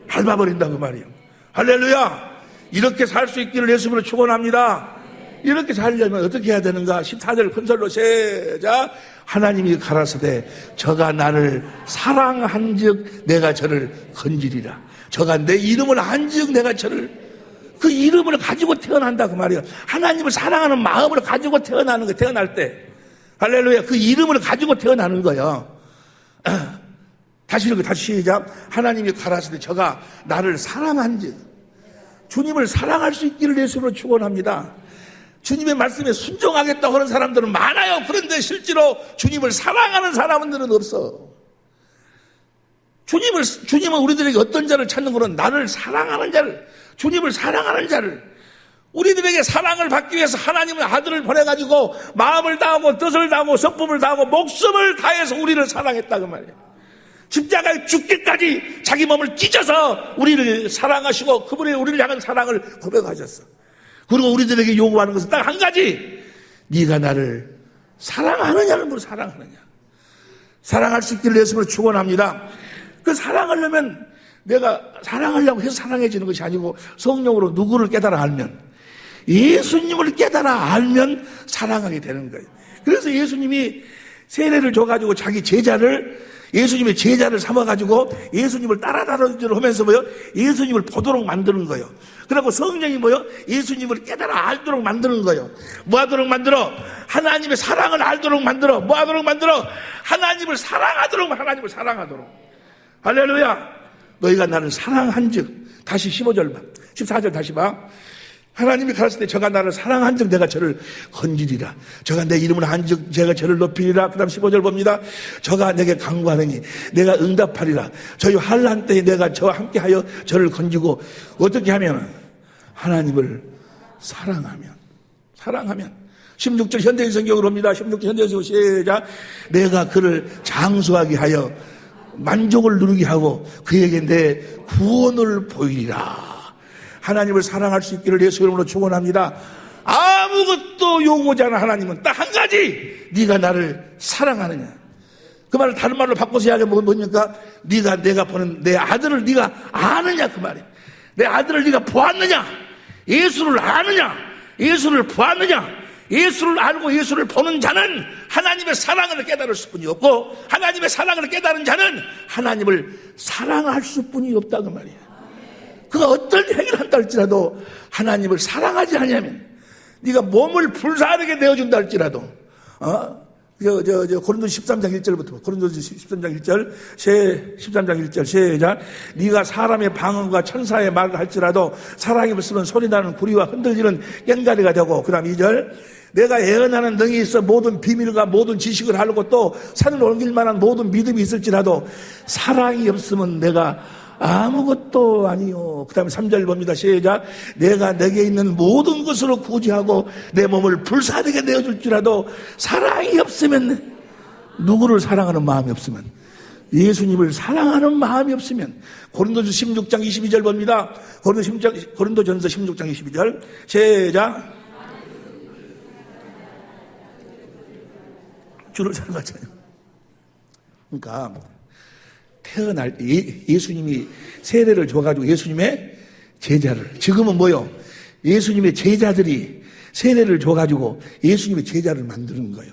밟아버린다 그 말이에요. 할렐루야. 이렇게 살 수 있기를 예수님으로 축원합니다. 이렇게 살려면 어떻게 해야 되는가? 14절 큰절로 시작. 하나님이 가라사대 저가 나를 사랑한즉 내가 저를 건지리라. 저가 내 이름을 안즉 내가 저를, 그 이름을 가지고 태어난다 그 말이에요. 하나님을 사랑하는 마음을 가지고 태어나는 거예요. 태어날 때 할렐루야. 그 이름을 가지고 태어나는 거예요. 다시 읽어. 다시 시작. 하나님이 가라사대 저가 나를 사랑한즉, 주님을 사랑할 수 있기를 예수로 축원합니다. 주님의 말씀에 순종하겠다고 하는 사람들은 많아요. 그런데 실제로 주님을 사랑하는 사람들은 없어. 주님은 우리들에게 어떤 자를 찾는 거는 나를 사랑하는 자를, 주님을 사랑하는 자를, 우리들에게 사랑을 받기 위해서 하나님의 아들을 보내가지고 마음을 다하고 뜻을 다하고 성품을 다하고 목숨을 다해서 우리를 사랑했다 그 말이에요. 십자가에 죽기까지 자기 몸을 찢어서 우리를 사랑하시고 그분의 우리를 향한 사랑을 고백하셨어. 그리고 우리들에게 요구하는 것은 딱 한 가지. 네가 나를 사랑하느냐를 물어. 사랑하느냐. 사랑할 수 있기를 예수님으로 축원합니다. 그 사랑하려면 내가 사랑하려고 해서 사랑해지는 것이 아니고 성령으로 누구를 깨달아 알면, 예수님을 깨달아 알면 사랑하게 되는 거예요. 그래서 예수님이 세례를 줘가지고 자기 제자를, 예수님의 제자를 삼아가지고 예수님을 따라다니도록 하면서 뭐요? 예수님을 보도록 만드는 거예요. 그리고 성령이 뭐요? 예수님을 깨달아 알도록 만드는 거예요. 뭐 하도록 만들어? 하나님의 사랑을 알도록 만들어. 뭐 하도록 만들어? 하나님을 사랑하도록. 할렐루야. 너희가 나를 사랑한즉, 다시 15절 봐. 14절 다시 봐. 하나님이 가르칠 때 저가 나를 사랑한즉 내가 저를 건지리라. 저가 내 이름을 한즉 제가 저를 높이리라. 그 다음 15절 봅니다. 저가 내게 간구하느니 내가 응답하리라. 저희 환난 때에 내가 저와 함께하여 저를 건지고, 어떻게 하면? 하나님을 사랑하면. 16절 현대인 성경으로 봅니다. 16절 현대인 성경 시작. 내가 그를 장수하게 하여 만족을 누리게 하고 그에게 내 구원을 보이리라. 하나님을 사랑할 수 있기를 예수 이름으로 축원합니다. 아무것도 요구하지 않은 하나님은 딱 한 가지. 네가 나를 사랑하느냐. 그 말을 다른 말로 바꿔서 이야기하면 뭡니까? 네가 내가 보는 내 아들을 네가 아느냐 그 말이야. 내 아들을 네가 보았느냐. 예수를 아느냐. 예수를 보았느냐. 예수를 알고 예수를 보는 자는 하나님의 사랑을 깨달을 수뿐이 없고, 하나님의 사랑을 깨달은 자는 하나님을 사랑할 수뿐이 없다 그 말이야. 그가 어떤 행위를 한다 할지라도 하나님을 사랑하지 않으면, 네가 몸을 불사르게 내어준다 할지라도, 고린도 13장 1절부터, 고린도 13장 1절, 13장 1절, 시작. 네가 사람의 방언과 천사의 말을 할지라도 사랑이 없으면 소리나는 구리와 흔들리는 꽹가리가 되고, 그 다음 2절. 내가 예언하는 능이 있어 모든 비밀과 모든 지식을 알고 또 산을 옮길 만한 모든 믿음이 있을지라도 사랑이 없으면 내가 아무것도 아니요. 그 다음에 3절 봅니다. 시작. 내가 내게 있는 모든 것으로 구제하고 내 몸을 불사르게 내어줄지라도 사랑이 없으면, 누구를 사랑하는 마음이 없으면, 예수님을 사랑하는 마음이 없으면, 고린도전서 16장 22절 봅니다. 고린도전서 16장 22절 시작. 주를 사랑하잖아요. 그러니까 태어날 예수님이 세례를 줘가지고 예수님의 제자를, 지금은 뭐요? 예수님의 제자들이 세례를 줘가지고 예수님의 제자를 만드는 거예요.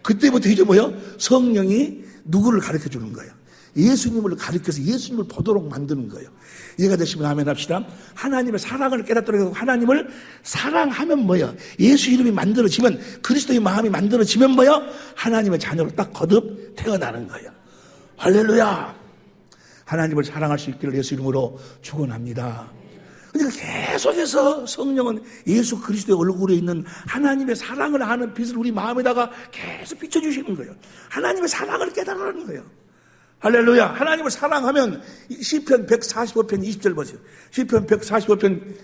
그때부터 이제 뭐요? 성령이 누구를 가르쳐 주는 거예요? 예수님을 가르쳐서 예수님을 보도록 만드는 거예요. 이해가 되시면 아멘 합시다. 하나님의 사랑을 깨닫도록 하고, 하나님을 사랑하면 뭐예요? 예수 이름이 만들어지면, 그리스도의 마음이 만들어지면 뭐예요? 하나님의 자녀로 딱 거듭 태어나는 거예요. 할렐루야. 하나님을 사랑할 수 있기를 예수 이름으로 축원합니다. 그러니까 계속해서 성령은 예수 그리스도의 얼굴에 있는 하나님의 사랑을 아는 빛을 우리 마음에다가 계속 비춰주시는 거예요. 하나님의 사랑을 깨달으라는 거예요. 할렐루야. 하나님을 사랑하면 시편 145편 20절 보세요. 시편 145편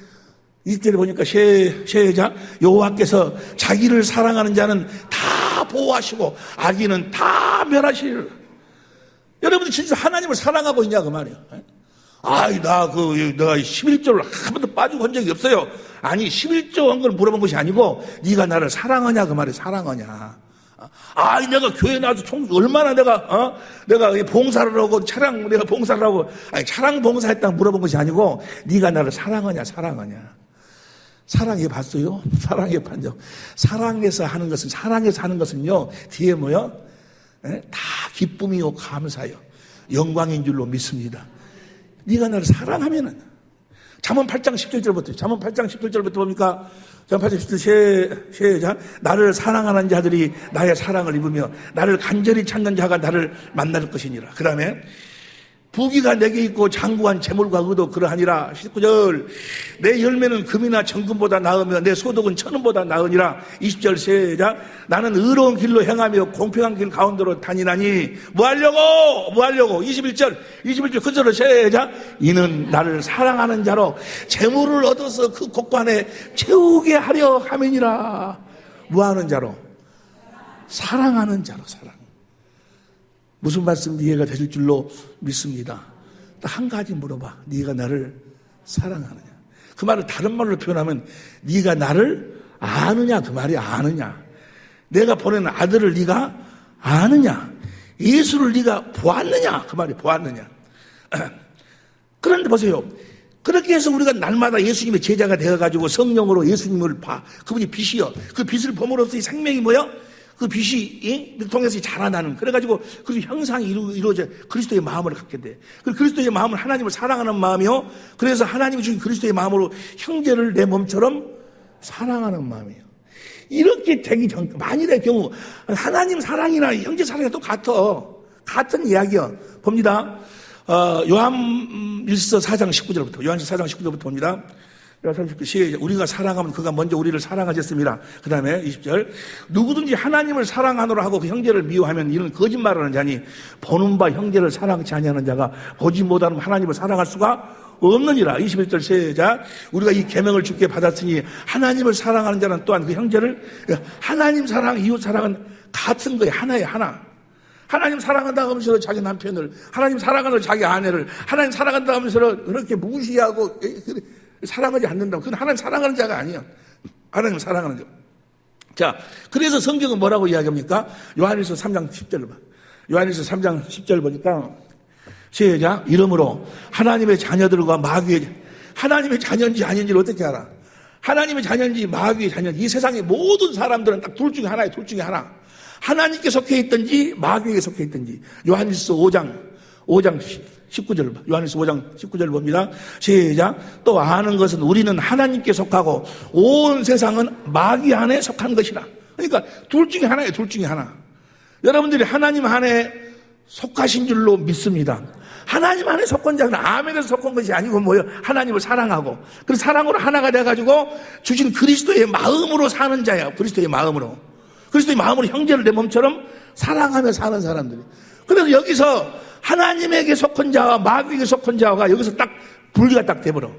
20절에 보니까 시작. 여호와께서 자기를 사랑하는 자는 다 보호하시고 악인은 다 멸하시리라. 여러분들 진짜 하나님을 사랑하고 있냐 그 말이에요. 내가 11조를 한 번도 빠지고 한 적이 없어요. 아니, 11조 한 걸 물어본 것이 아니고, 네가 나를 사랑하냐, 그 말이 사랑하냐. 내가 교회 나와서 얼마나 내가 봉사를 하고, 내가 봉사를 하고, 차량 봉사했다고 물어본 것이 아니고, 네가 나를 사랑하냐, 사랑하냐. 사랑해 봤어요? 사랑해 봤죠? 사랑해서 하는 것은요, 뒤에 뭐요? 다 기쁨이요, 감사요. 영광인 줄로 믿습니다. 네가 나를 사랑하면은, 잠언 8장 17절부터 뭡니까? 잠언 8장 17절 시작. 나를 사랑하는 자들이 나의 사랑을 입으며 나를 간절히 찾는 자가 나를 만날 것이니라. 그 다음에 부귀가 내게 있고 장구한 재물과 의도 그러하니라. 19절 내 열매는 금이나 정금보다 나으며 내 소득은 천원보다 나으니라. 20절 시작. 나는 의로운 길로 행하며 공평한 길 가운데로 다니나니 뭐 하려고 21절 그절로 시작. 이는 나를 사랑하는 자로 재물을 얻어서 그 곳간에 채우게 하려 함이니라. 뭐 하는 자로? 사랑하는 자로. 무슨 말씀 이해가 되실 줄로 믿습니다. 딱 한 가지 물어봐. 네가 나를 사랑하느냐? 그 말을 다른 말로 표현하면 네가 나를 아느냐? 그 말이 아느냐? 내가 보낸 아들을 네가 아느냐? 예수를 네가 보았느냐? 그 말이 보았느냐? 그런데 보세요. 그렇게 해서 우리가 날마다 예수님의 제자가 되어가지고 성령으로 예수님을 봐. 그분이 빛이요. 그 빛을 범으로써 이 생명이 뭐요? 그 빛이 통해서 자라나는, 그래가지고 그 형상이 이루어져 그리스도의 마음을 갖게 돼. 그 그리스도의 마음은 하나님을 사랑하는 마음이요. 그래서 하나님이 주신 그리스도의 마음으로 형제를 내 몸처럼 사랑하는 마음이에요. 이렇게 되기 전, 만일의 경우 하나님 사랑이나 형제 사랑이 같은 이야기요. 봅니다. 요한일서 4장 19절부터 봅니다. 우리가 사랑하면 그가 먼저 우리를 사랑하셨습니다. 그 다음에 20절 누구든지 하나님을 사랑하노라 하고 그 형제를 미워하면 이는 거짓말하는 자니 보는 바 형제를 사랑치 아니하는 자가 보지 못하는 하나님을 사랑할 수가 없느니라. 21절 시작. 우리가 이 계명을 주께 받았으니 하나님을 사랑하는 자는 또한 그 형제를, 하나님 사랑, 이웃 사랑은 같은 거예요. 하나예요, 하나. 하나님 사랑한다 하면서 자기 남편을, 하나님 사랑하는 자기 아내를, 하나님 사랑한다 하면서 그렇게 무시하고 사랑하지 않는다. 그건 하나님 사랑하는 자가 아니야. 하나님 사랑하는 자. 자, 그래서 성경은 뭐라고 이야기합니까? 요한일서 3장 10절 봐. 요한일서 3장 10절 보니까 시작. 이러므로 하나님의 자녀들과 마귀의, 하나님의 자녀인지 아닌지를 어떻게 알아? 하나님의 자녀인지 마귀의 자녀인지, 이 세상의 모든 사람들은 딱 둘 중에 하나예요. 둘 중에 하나. 하나님께 속해 있든지 마귀에게 속해 있든지. 요한일서 5장 19절 봐. 요한일서 5장 19절 봅니다. 시작. 또 아는 것은 우리는 하나님께 속하고 온 세상은 마귀 안에 속한 것이라. 그러니까 둘 중에 하나예요. 둘 중에 하나. 여러분들이 하나님 안에 속하신 줄로 믿습니다. 하나님 안에 속한 자는 아멘에서 속한 것이 아니고 뭐예요? 하나님을 사랑하고, 그 사랑으로 하나가 돼가지고 주신 그리스도의 마음으로 사는 자예요. 그리스도의 마음으로 형제를 내 몸처럼 사랑하며 사는 사람들이. 그래서 여기서 하나님에게 속한 자와 마귀에게 속한 자가 여기서 딱 분리가 딱 돼버려.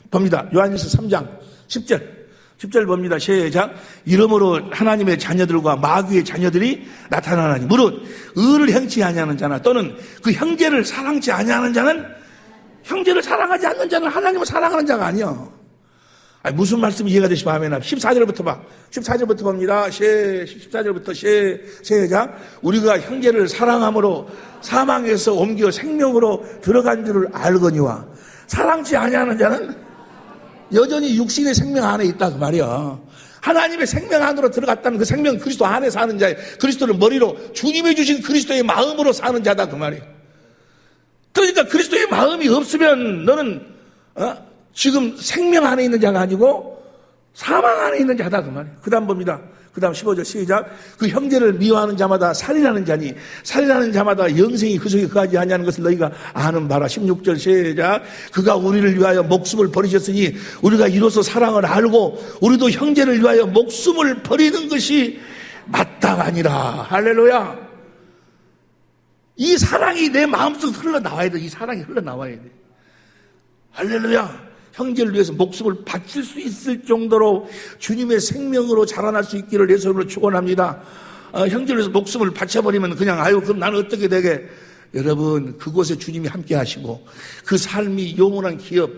봅니다. 요한일서 3장 10절 봅니다. 시작. 이러므로 하나님의 자녀들과 마귀의 자녀들이 나타나나니 무릇 의를 행치 아니하는 자나 또는 그 형제를 사랑치 아니하는 자는, 형제를 사랑하지 않는 자는 하나님을 사랑하는 자가 아니야. 무슨 말씀이 이해가 되시면 아멘. 14절부터 봐. 14절부터 봅니다. 14절부터 시작. 우리가 형제를 사랑함으로 사망에서 옮겨 생명으로 들어간 줄을 알거니와 사랑치 아니하는 자는 여전히 육신의 생명 안에 있다 그 말이야. 하나님의 생명 안으로 들어갔다는 그 생명, 그리스도 안에 사는 자예요. 그리스도를 머리로, 주님이 주신 그리스도의 마음으로 사는 자다 그 말이에요. 그러니까 그리스도의 마음이 없으면 너는 지금 생명 안에 있는 자가 아니고 사망 안에 있는 자다 그 말이에요. 그 다음 봅니다. 그 다음 15절 시작. 그 형제를 미워하는 자마다 살인하는 자니 살인하는 자마다 영생이 그 속에 거하지 아니하는 것을 너희가 아는 바라. 16절 시작. 그가 우리를 위하여 목숨을 버리셨으니 우리가 이로써 사랑을 알고 우리도 형제를 위하여 목숨을 버리는 것이 마땅하니라. 할렐루야. 이 사랑이 내 마음속에 흘러나와야 돼. 이 사랑이 흘러나와야 돼. 할렐루야. 형제를 위해서 목숨을 바칠 수 있을 정도로 주님의 생명으로 자라날 수 있기를 내 손으로 축원합니다. 형제를 위해서 목숨을 바쳐버리면 그냥 그럼 나는 어떻게 되게, 여러분, 그곳에 주님이 함께 하시고 그 삶이 영원한 기업,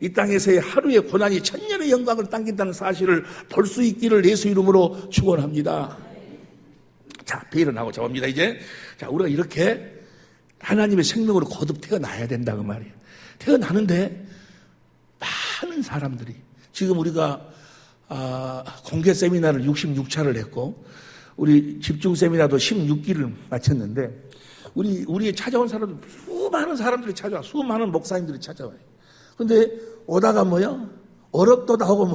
이 땅에서의 하루의 고난이 천년의 영광을 당긴다는 사실을 볼 수 있기를 예수 이름으로 축원합니다. 자, 일어나고 잡습니다. 이제 자, 우리가 이렇게 하나님의 생명으로 거듭 태어나야 된다 그 말이에요. 태어나는데 많은 사람들이 지금 우리가 공개 세미나를 66차를 했고 우리 집중 세미나도 16기를 마쳤는데 우리에 찾아온 사람들 수많은 사람들이 찾아와. 수많은 목사님들이 찾아와요. 근데 오다가 어렵도다 하고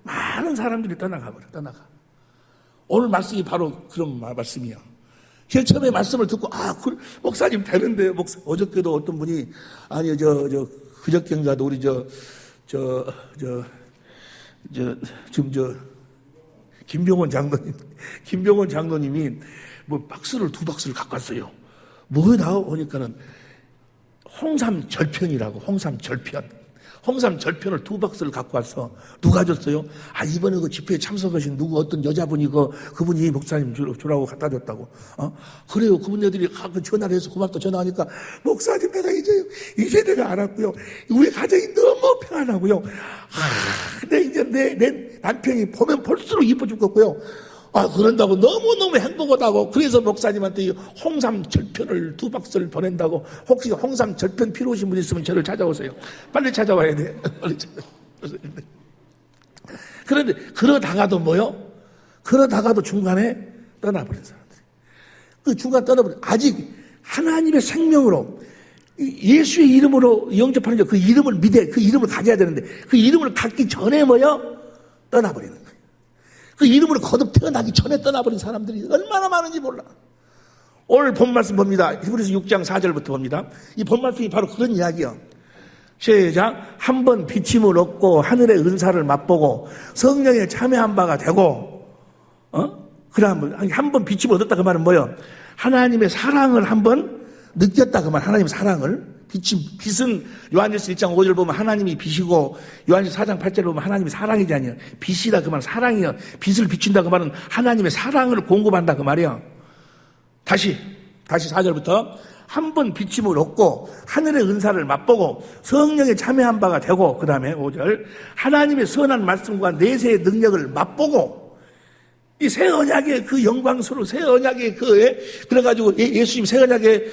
많은 사람들이 떠나가. 오늘 말씀이 바로 그런 말씀이야. 제일 처음에 말씀을 듣고, 목사님 되는데, 어저께도 어떤 분이, 그저께인가도 우리 김병원 장로님이 두 박스를 갖고 왔어요. 뭐다? 오니까는 홍삼절편이라고, 홍삼절편을 2박스를 갖고 와서 누가 줬어요? 이번에 그 집회에 참석하신 어떤 여자분이 그분이 목사님 주라고 갖다 줬다고. 그래요. 그분들이 전화를 해서 고맙다 전화하니까 목사님 내가 이제 내가 알았고요. 우리 가정이 너무 평안하고요. 근데 이제 내 남편이 보면 볼수록 이뻐 죽겠고요. 그런다고 너무너무 행복하다고. 그래서 목사님한테 홍삼절편을 2박스를 보낸다고. 혹시 홍삼절편 필요하신 분 있으면 저를 찾아오세요. 빨리 찾아와야 돼. 그런데 그러다가도 중간에 떠나버린 사람들. 그 중간 떠나버린 아직 하나님의 생명으로 예수의 이름으로 영접하는 그 이름을 그 이름을 가져야 되는데 그 이름을 갖기 전에 떠나버리는 거예요. 그 이름으로 거듭 태어나기 전에 떠나버린 사람들이 얼마나 많은지 몰라. 오늘 본 말씀 봅니다. 히브리서 6장 4절부터 봅니다. 이 본 말씀이 바로 그런 이야기야. 시작. 한 번 비침을 얻고 하늘의 은사를 맛보고 성령에 참여한 바가 되고, 한 번 비침을 얻었다 그 말은 뭐예요? 하나님의 사랑을 한 번 느꼈다 그 말. 하나님의 사랑을. 빛은 요한일서 1장 5절 보면 하나님이 빛이고 요한일서 4장 8절 보면 하나님이 사랑이잖아요. 빛이다 그 말은 사랑이요. 빛을 비춘다 그 말은 하나님의 사랑을 공급한다 그 말이요. 다시 4절부터 한 번 비침을 얻고 하늘의 은사를 맛보고 성령에 참여한 바가 되고 그 다음에 5절 하나님의 선한 말씀과 내세의 능력을 맛보고 이 새 언약의 그 영광스러운 새 언약의 그래가지고 예수님 새 언약의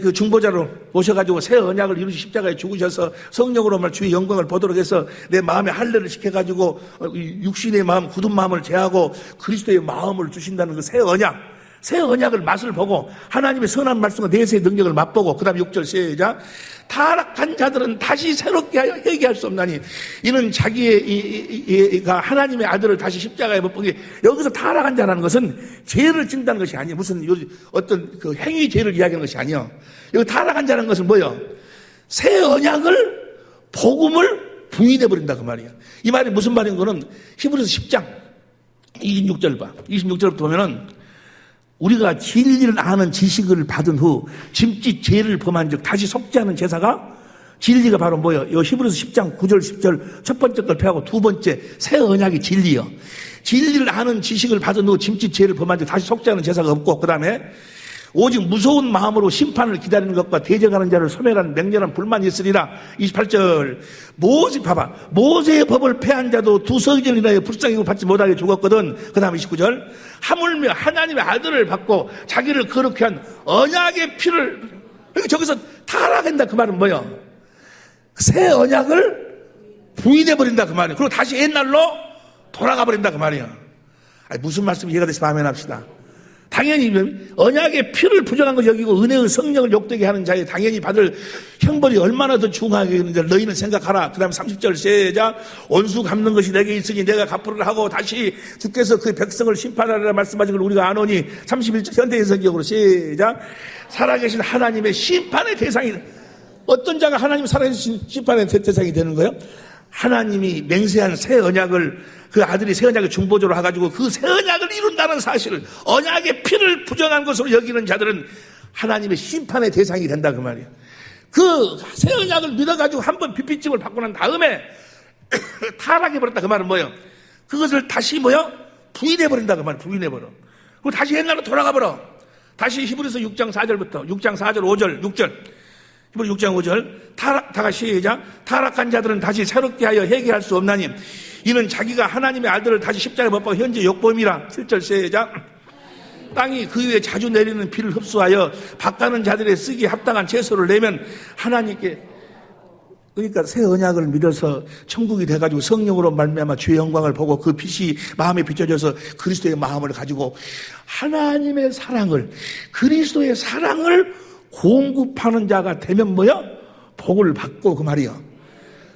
그 중보자로 오셔가지고 새 언약을 이루시 십자가에 죽으셔서 성령으로 주의 영광을 보도록 해서 내 마음에 할례를 시켜가지고 육신의 마음 굳은 마음을 제하고 그리스도의 마음을 주신다는 그 새 언약을 맛을 보고 하나님의 선한 말씀과 내세의 능력을 맛보고 그 다음에 6절 시작. 타락한 자들은 다시 새롭게 하여 회개할 수 없나니 이는 자기가 하나님의 아들을 다시 십자가에 못 박게. 여기서 타락한 자라는 것은 죄를 짓는다는 것이 아니에요. 무슨 어떤 그 행위 죄를 이야기하는 것이 아니에요. 여기 타락한 자라는 것은 뭐예요? 새 언약을 복음을 부인해 버린다 그 말이에요. 이 말이 무슨 말인 거는 히브리서 10장 26절 봐. 26절부터 보면은 우리가 진리를 아는 지식을 받은 후 짐짓 죄를 범한 즉 다시 속지 않은 제사가 진리가 바로 뭐예요? 이 히브리서 10장 9절 10절 첫 번째 걸 펴고 두 번째 새 언약이 진리요. 진리를 아는 지식을 받은 후 짐짓 죄를 범한 즉 다시 속지 않은 제사가 없고 그 다음에 오직 무서운 마음으로 심판을 기다리는 것과 대적하는 자를 소멸하는 맹렬한 불만이 있으리라. 28절 모세의 법을 패한 자도 두 성전을 인하여 불쌍히 받지 못하게 죽었거든. 그 다음 29절 하물며 하나님의 아들을 받고 자기를 거룩히 한 언약의 피를 저기서 타락한다 그 말은 뭐예요? 새 언약을 부인해버린다 그 말이에요. 그리고 다시 옛날로 돌아가 버린다 그 말이에요. 무슨 말씀이 이해가 되시면 아멘 합시다. 당연히 언약의 피를 부정한 것 여기고 은혜의 성령을 욕되게 하는 자에 당연히 받을 형벌이 얼마나 더 중하게 있는지 너희는 생각하라. 그 다음에 30절 시작. 원수 갚는 것이 내게 있으니 내가 갚으라 하고 다시 주께서 그 백성을 심판하리라 말씀하신 걸 우리가 아노니 31절 현대해석적으로 시작. 살아계신 하나님의 심판의 대상이 어떤 자가 하나님 살아계신 심판의 대상이 되는 거예요? 하나님이 맹세한 새 언약을 그 아들이 새 언약의 중보자로 해가지고 그 새 언약을 이룬다는 사실을 언약의 피를 부정한 것으로 여기는 자들은 하나님의 심판의 대상이 된다 그 말이에요. 그 새 언약을 믿어가지고 한번 비피증을 받고 난 다음에 타락해버렸다 그 말은 뭐예요? 그것을 다시 부인해버린다 그 말이에요. 부인해버려. 그리고 다시 옛날로 돌아가버려. 다시 히브리서 6장 4절부터 6장 4절 5절 6절 히브리 6장 5절 다 같이 시작. 타락한 자들은 다시 새롭게 하여 회개할 수 없나니 이는 자기가 하나님의 아들을 다시 십자가에 못 박아 현재 욕범이라. 7절 시작. 땅이 그 위에 자주 내리는 비를 흡수하여 밭가는 자들의 쓰기에 합당한 채소를 내면 하나님께, 그러니까 새 언약을 믿어서 천국이 돼가지고 성령으로 말미암아 주의 영광을 보고 그 빛이 마음에 비춰져서 그리스도의 마음을 가지고 하나님의 사랑을, 그리스도의 사랑을 공급하는 자가 되면 뭐야? 복을 받고, 그 말이야.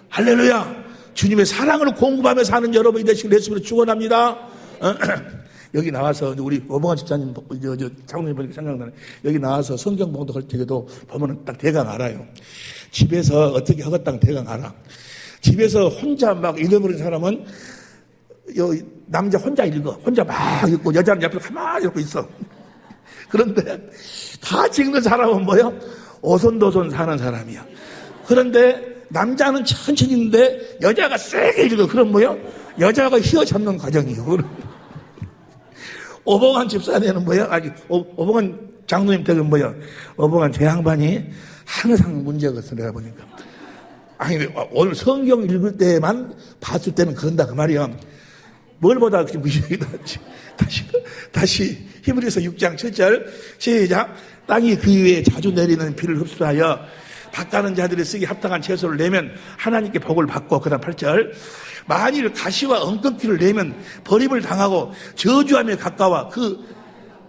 할렐루야. 주님의 사랑을 공급하며 사는 여러분이 되시길 예수님으로 축원합니다. 여기 나와서 우리 오봉환 집사님, 장로님 보니까 생각나네. 여기 나와서 성경 봉독할 때에도 보면은 딱 대강 알아요. 집에서 어떻게 하겠다는 대강 알아. 집에서 혼자 막 읽어버린 사람은 남자 혼자 읽어. 혼자 막 읽고 여자는 옆에 가만히 읽고 있어. 그런데 같이 읽는 사람은 뭐야? 오손도손 사는 사람이야. 그런데 남자는 천천히 읽는데 여자가 세게 읽어. 그럼 뭐야? 여자가 휘어잡는 과정이에요. 오봉환 집사님은 뭐야? 아니, 오봉환 장로님 댁은 뭐야? 오봉환 제 양반이 항상 문제가 있어, 내가 보니까. 아니, 오늘 성경 읽을 때만 봤을 때는 그런다, 그 말이야. 뭘 보다 지금 그 얘기다. 다시 히브리서 6장 7절 시작. 땅이 그 위에 자주 내리는 비를 흡수하여 밭가는 자들이 쓰기 합당한 채소를 내면 하나님께 복을 받고, 그 다음 8절. 만일 가시와 엉겅퀴를 내면 버림을 당하고 저주함에 가까워.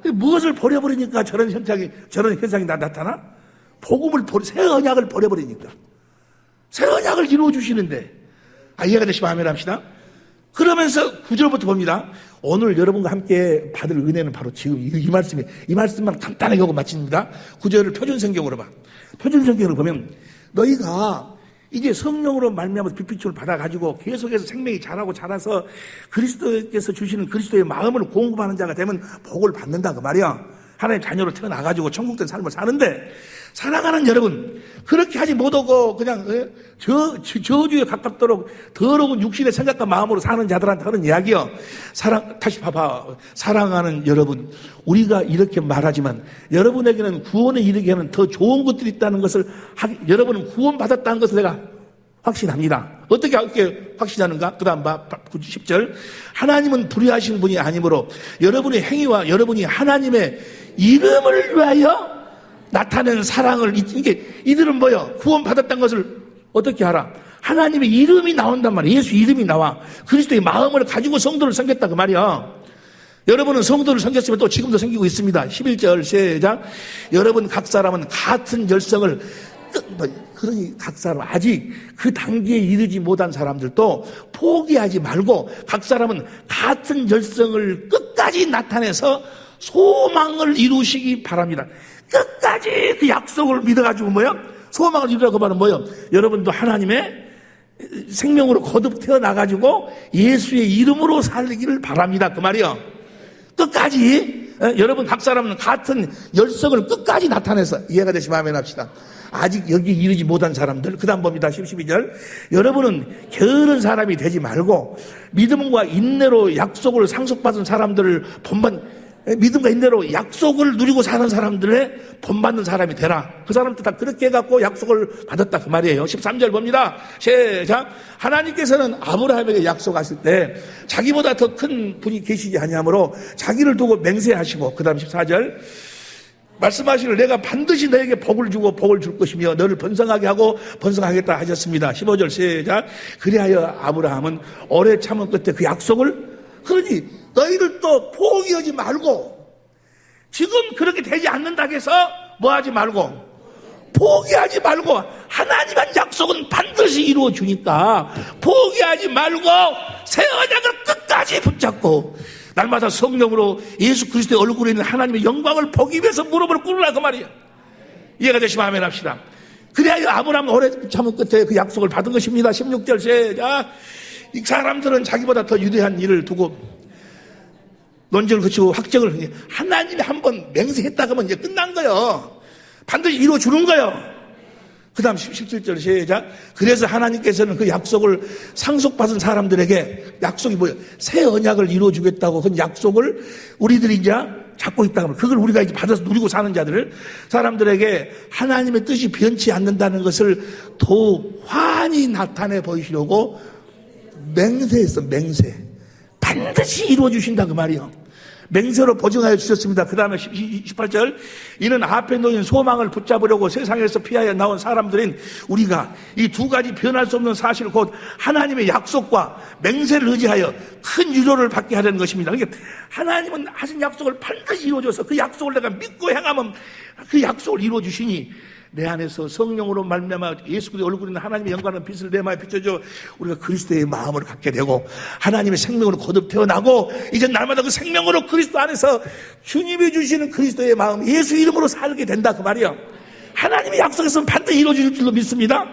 무엇을 버려버리니까 저런 현상이 나타나? 복음을 새 언약을 버려버리니까. 새 언약을 이루어주시는데. 이해가 되시면 아멘 합시다. 그러면서 9절부터 봅니다. 오늘 여러분과 함께 받을 은혜는 바로 지금 이 말씀만 간단하게 하고 마칩니다. 9절을 표준성경으로 봐. 표준성경으로 보면 너희가 이제 성령으로 말미암아서 빛빛을 받아가지고 계속해서 생명이 자라서 그리스도께서 주시는 그리스도의 마음을 공급하는 자가 되면 복을 받는다, 그 말이야. 하나님 자녀로 태어나가지고 천국된 삶을 사는데, 사랑하는 여러분, 그렇게 하지 못하고 그냥 저주에 가깝도록 더러운 육신의 생각과 마음으로 사는 자들한테 하는 이야기요. 다시 봐봐. 사랑하는 여러분, 우리가 이렇게 말하지만 여러분에게는 구원에 이르게 하는 더 좋은 것들이 있다는 것을, 여러분은 구원받았다는 것을 내가 확신합니다. 어떻게 확신하는가? 그 다음 10절. 하나님은 불의하신 분이 아니므로 여러분의 행위와 여러분이 하나님의 이름을 위하여 나타낸 사랑을, 이들은 뭐요? 구원받았다는 것을 어떻게 알아? 하나님의 이름이 나온단 말이야. 예수 이름이 나와. 그리스도의 마음을 가지고 성도를 섬겼다, 그 말이야. 여러분은 성도를 섬겼으면 또 지금도 섬기고 있습니다. 11절 시작. 여러분 각 사람은 같은 열성을, 그러니 각 사람, 아직 그 단계에 이르지 못한 사람들도 포기하지 말고 각 사람은 같은 열성을 끝까지 나타내서 소망을 이루시기 바랍니다. 끝까지 그 약속을 믿어가지고 뭐야? 소망을 이루라고 말은 뭐야? 여러분도 하나님의 생명으로 거듭 태어나가지고 예수의 이름으로 살기를 바랍니다, 그 말이야. 끝까지. 여러분 각 사람은 같은 열성을 끝까지 나타내서, 이해가 되시면 아멘 합시다. 아직 여기 이르지 못한 사람들, 그 다음 봅니다. 12절. 여러분은 게으른 사람이 되지 말고 믿음과 인내로 약속을 상속받은 사람들을 믿음과 인내로 약속을 누리고 사는 사람들의 본받는 사람이 되라. 그 사람들 다 그렇게 해갖고 약속을 받았다, 그 말이에요. 13절 봅니다. 시작. 하나님께서는 아브라함에게 약속하실 때 자기보다 더 큰 분이 계시지 아니하므로 자기를 두고 맹세하시고, 그 다음 14절. 말씀하시기를 내가 반드시 너에게 복을 주고 복을 줄 것이며 너를 번성하게 하고 번성하겠다 하셨습니다. 15절 시작. 그리하여 아브라함은 오래 참은 끝에 그 약속을, 그러니 너희들 또 포기하지 말고, 지금 그렇게 되지 않는다 해서 뭐하지 말고, 포기하지 말고, 하나님 한 약속은 반드시 이루어 주니까 포기하지 말고 새 언약을 끝까지 붙잡고 날마다 성령으로 예수 그리스도의 얼굴에 있는 하나님의 영광을 보기 위해서 무릎을 꿇으라, 그 말이야. 이해가 되시면 아멘 합시다. 그래야 아브라함은 오래 참은 끝에 그 약속을 받은 것입니다. 16절 시작. 이 사람들은 자기보다 더 유대한 일을 두고 논쟁을 거치고 확정을, 하나님이 한번 맹세했다 그러면 이제 끝난 거예요. 반드시 이루어 주는 거예요. 그 다음 17절 시작. 그래서 하나님께서는 그 약속을 상속받은 사람들에게, 약속이 뭐예요? 새 언약을 이루어주겠다고 그 약속을 우리들이 이제 잡고 있다 하면 그걸 우리가 이제 받아서 누리고 사는 사람들에게 하나님의 뜻이 변치 않는다는 것을 더욱 환히 나타내 보이시려고 맹세했어. 맹세. 반드시 이루어 주신다 그 말이요. 맹세로 보증하여 주셨습니다. 그 다음에 18절, 이는 앞에 놓인 소망을 붙잡으려고 세상에서 피하여 나온 사람들인 우리가 이 두 가지 변할 수 없는 사실 곧 하나님의 약속과 맹세를 의지하여 큰 위로를 받게 하려는 것입니다. 그러니까 하나님은 하신 약속을 반드시 이루어줘서 그 약속을 내가 믿고 행하면 그 약속을 이루어주시니 내 안에서 성령으로 말미암아 예수 그리스도의 얼굴에 있는 하나님의 영광은 빛을 내 마음에 비춰줘 우리가 그리스도의 마음을 갖게 되고 하나님의 생명으로 거듭 태어나고 이제 날마다 그 생명으로 그리스도 안에서 주님이 주시는 그리스도의 마음 예수 이름으로 살게 된다 그 말이야. 하나님의 약속했으면 반드시 이루어질 줄로 믿습니다.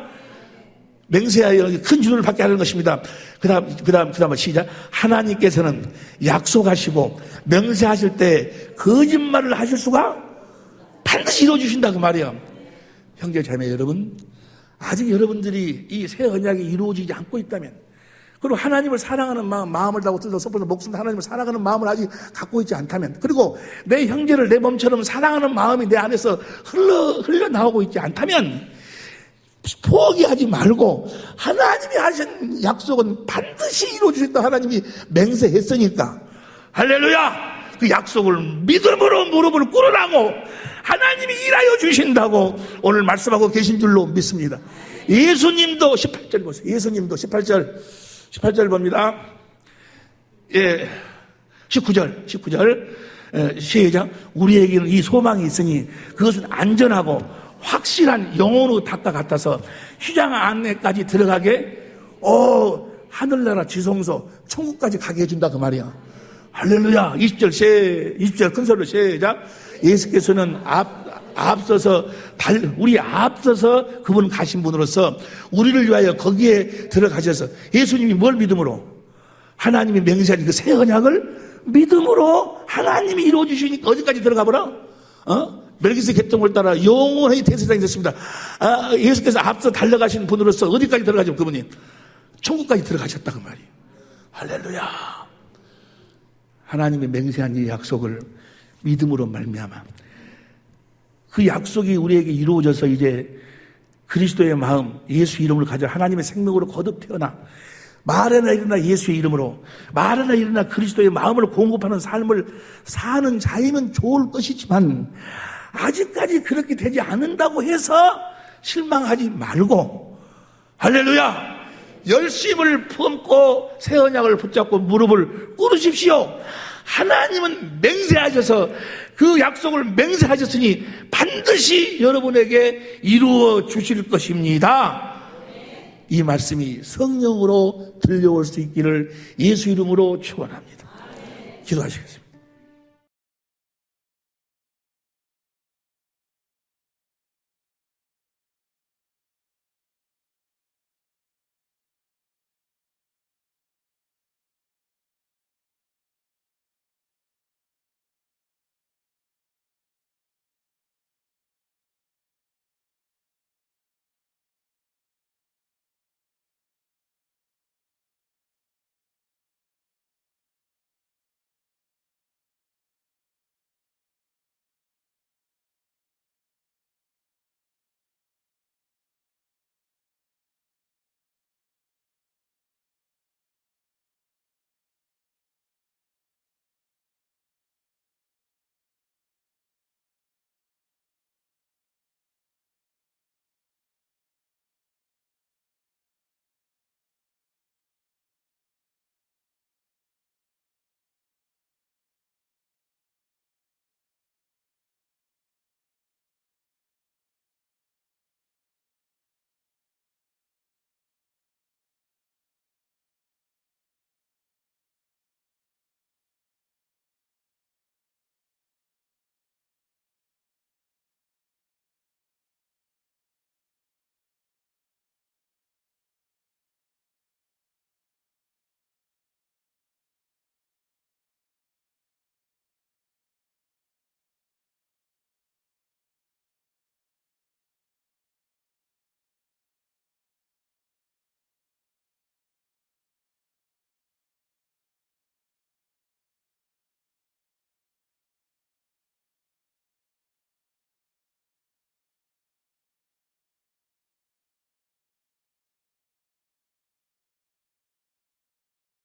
맹세하여 큰 주를 받게 하는 것입니다. 그 다음 시작. 하나님께서는 약속하시고 맹세하실 때 거짓말을 하실 수가 반드시 이루어주신다 그 말이야. 형제 자매 여러분, 아직 여러분들이 이 새 언약이 이루어지지 않고 있다면, 그리고 하나님을 사랑하는 마음을 다하고 뜻을 섭해서 목숨 하나님을 사랑하는 마음을 아직 갖고 있지 않다면, 그리고 내 형제를 내 몸처럼 사랑하는 마음이 내 안에서 흘러나오고 있지 않다면 포기하지 말고 하나님이 하신 약속은 반드시 이루어주셨다. 하나님이 맹세했으니까 할렐루야. 그 약속을 믿음으로 무릎을 꿇으라고 하나님이 일하여 주신다고 오늘 말씀하고 계신 줄로 믿습니다. 예수님도 18절 보세요. 예수님도 18절 봅니다. 예, 19절 시작. 우리에게는 이 소망이 있으니 그것은 안전하고 확실한 영혼의 닭과 같아서 휘장 안에까지 들어가게 하늘나라 지성소 천국까지 가게 해준다 그 말이야. 할렐루야. 20절 큰 소리로 시작. 예수께서는 앞서서 그분 가신 분으로서 우리를 위하여 거기에 들어가셔서 예수님이 뭘 믿음으로? 하나님이 맹세한 그 새 언약을 믿음으로 하나님이 이루어주시니까 어디까지 들어가 보라? 멜기세덱 계통을 따라 영원히 대제사장이 됐습니다. 예수께서 앞서 달려가신 분으로서 어디까지 들어가죠? 그분이 천국까지 들어가셨다 그 말이에요. 할렐루야. 하나님이 맹세한 이 약속을 믿음으로 말미암아 그 약속이 우리에게 이루어져서 이제 그리스도의 마음 예수 이름을 가져 하나님의 생명으로 거듭 태어나 말하나 일어나 예수의 이름으로 말하나 일어나 그리스도의 마음을 공급하는 삶을 사는 자이면 좋을 것이지만 아직까지 그렇게 되지 않는다고 해서 실망하지 말고 할렐루야. 열심을 품고 새 언약을 붙잡고 무릎을 꿇으십시오. 하나님은 맹세하셔서 그 약속을 맹세하셨으니 반드시 여러분에게 이루어 주실 것입니다. 이 말씀이 성령으로 들려올 수 있기를 예수 이름으로 축원합니다. 기도하시겠습니다.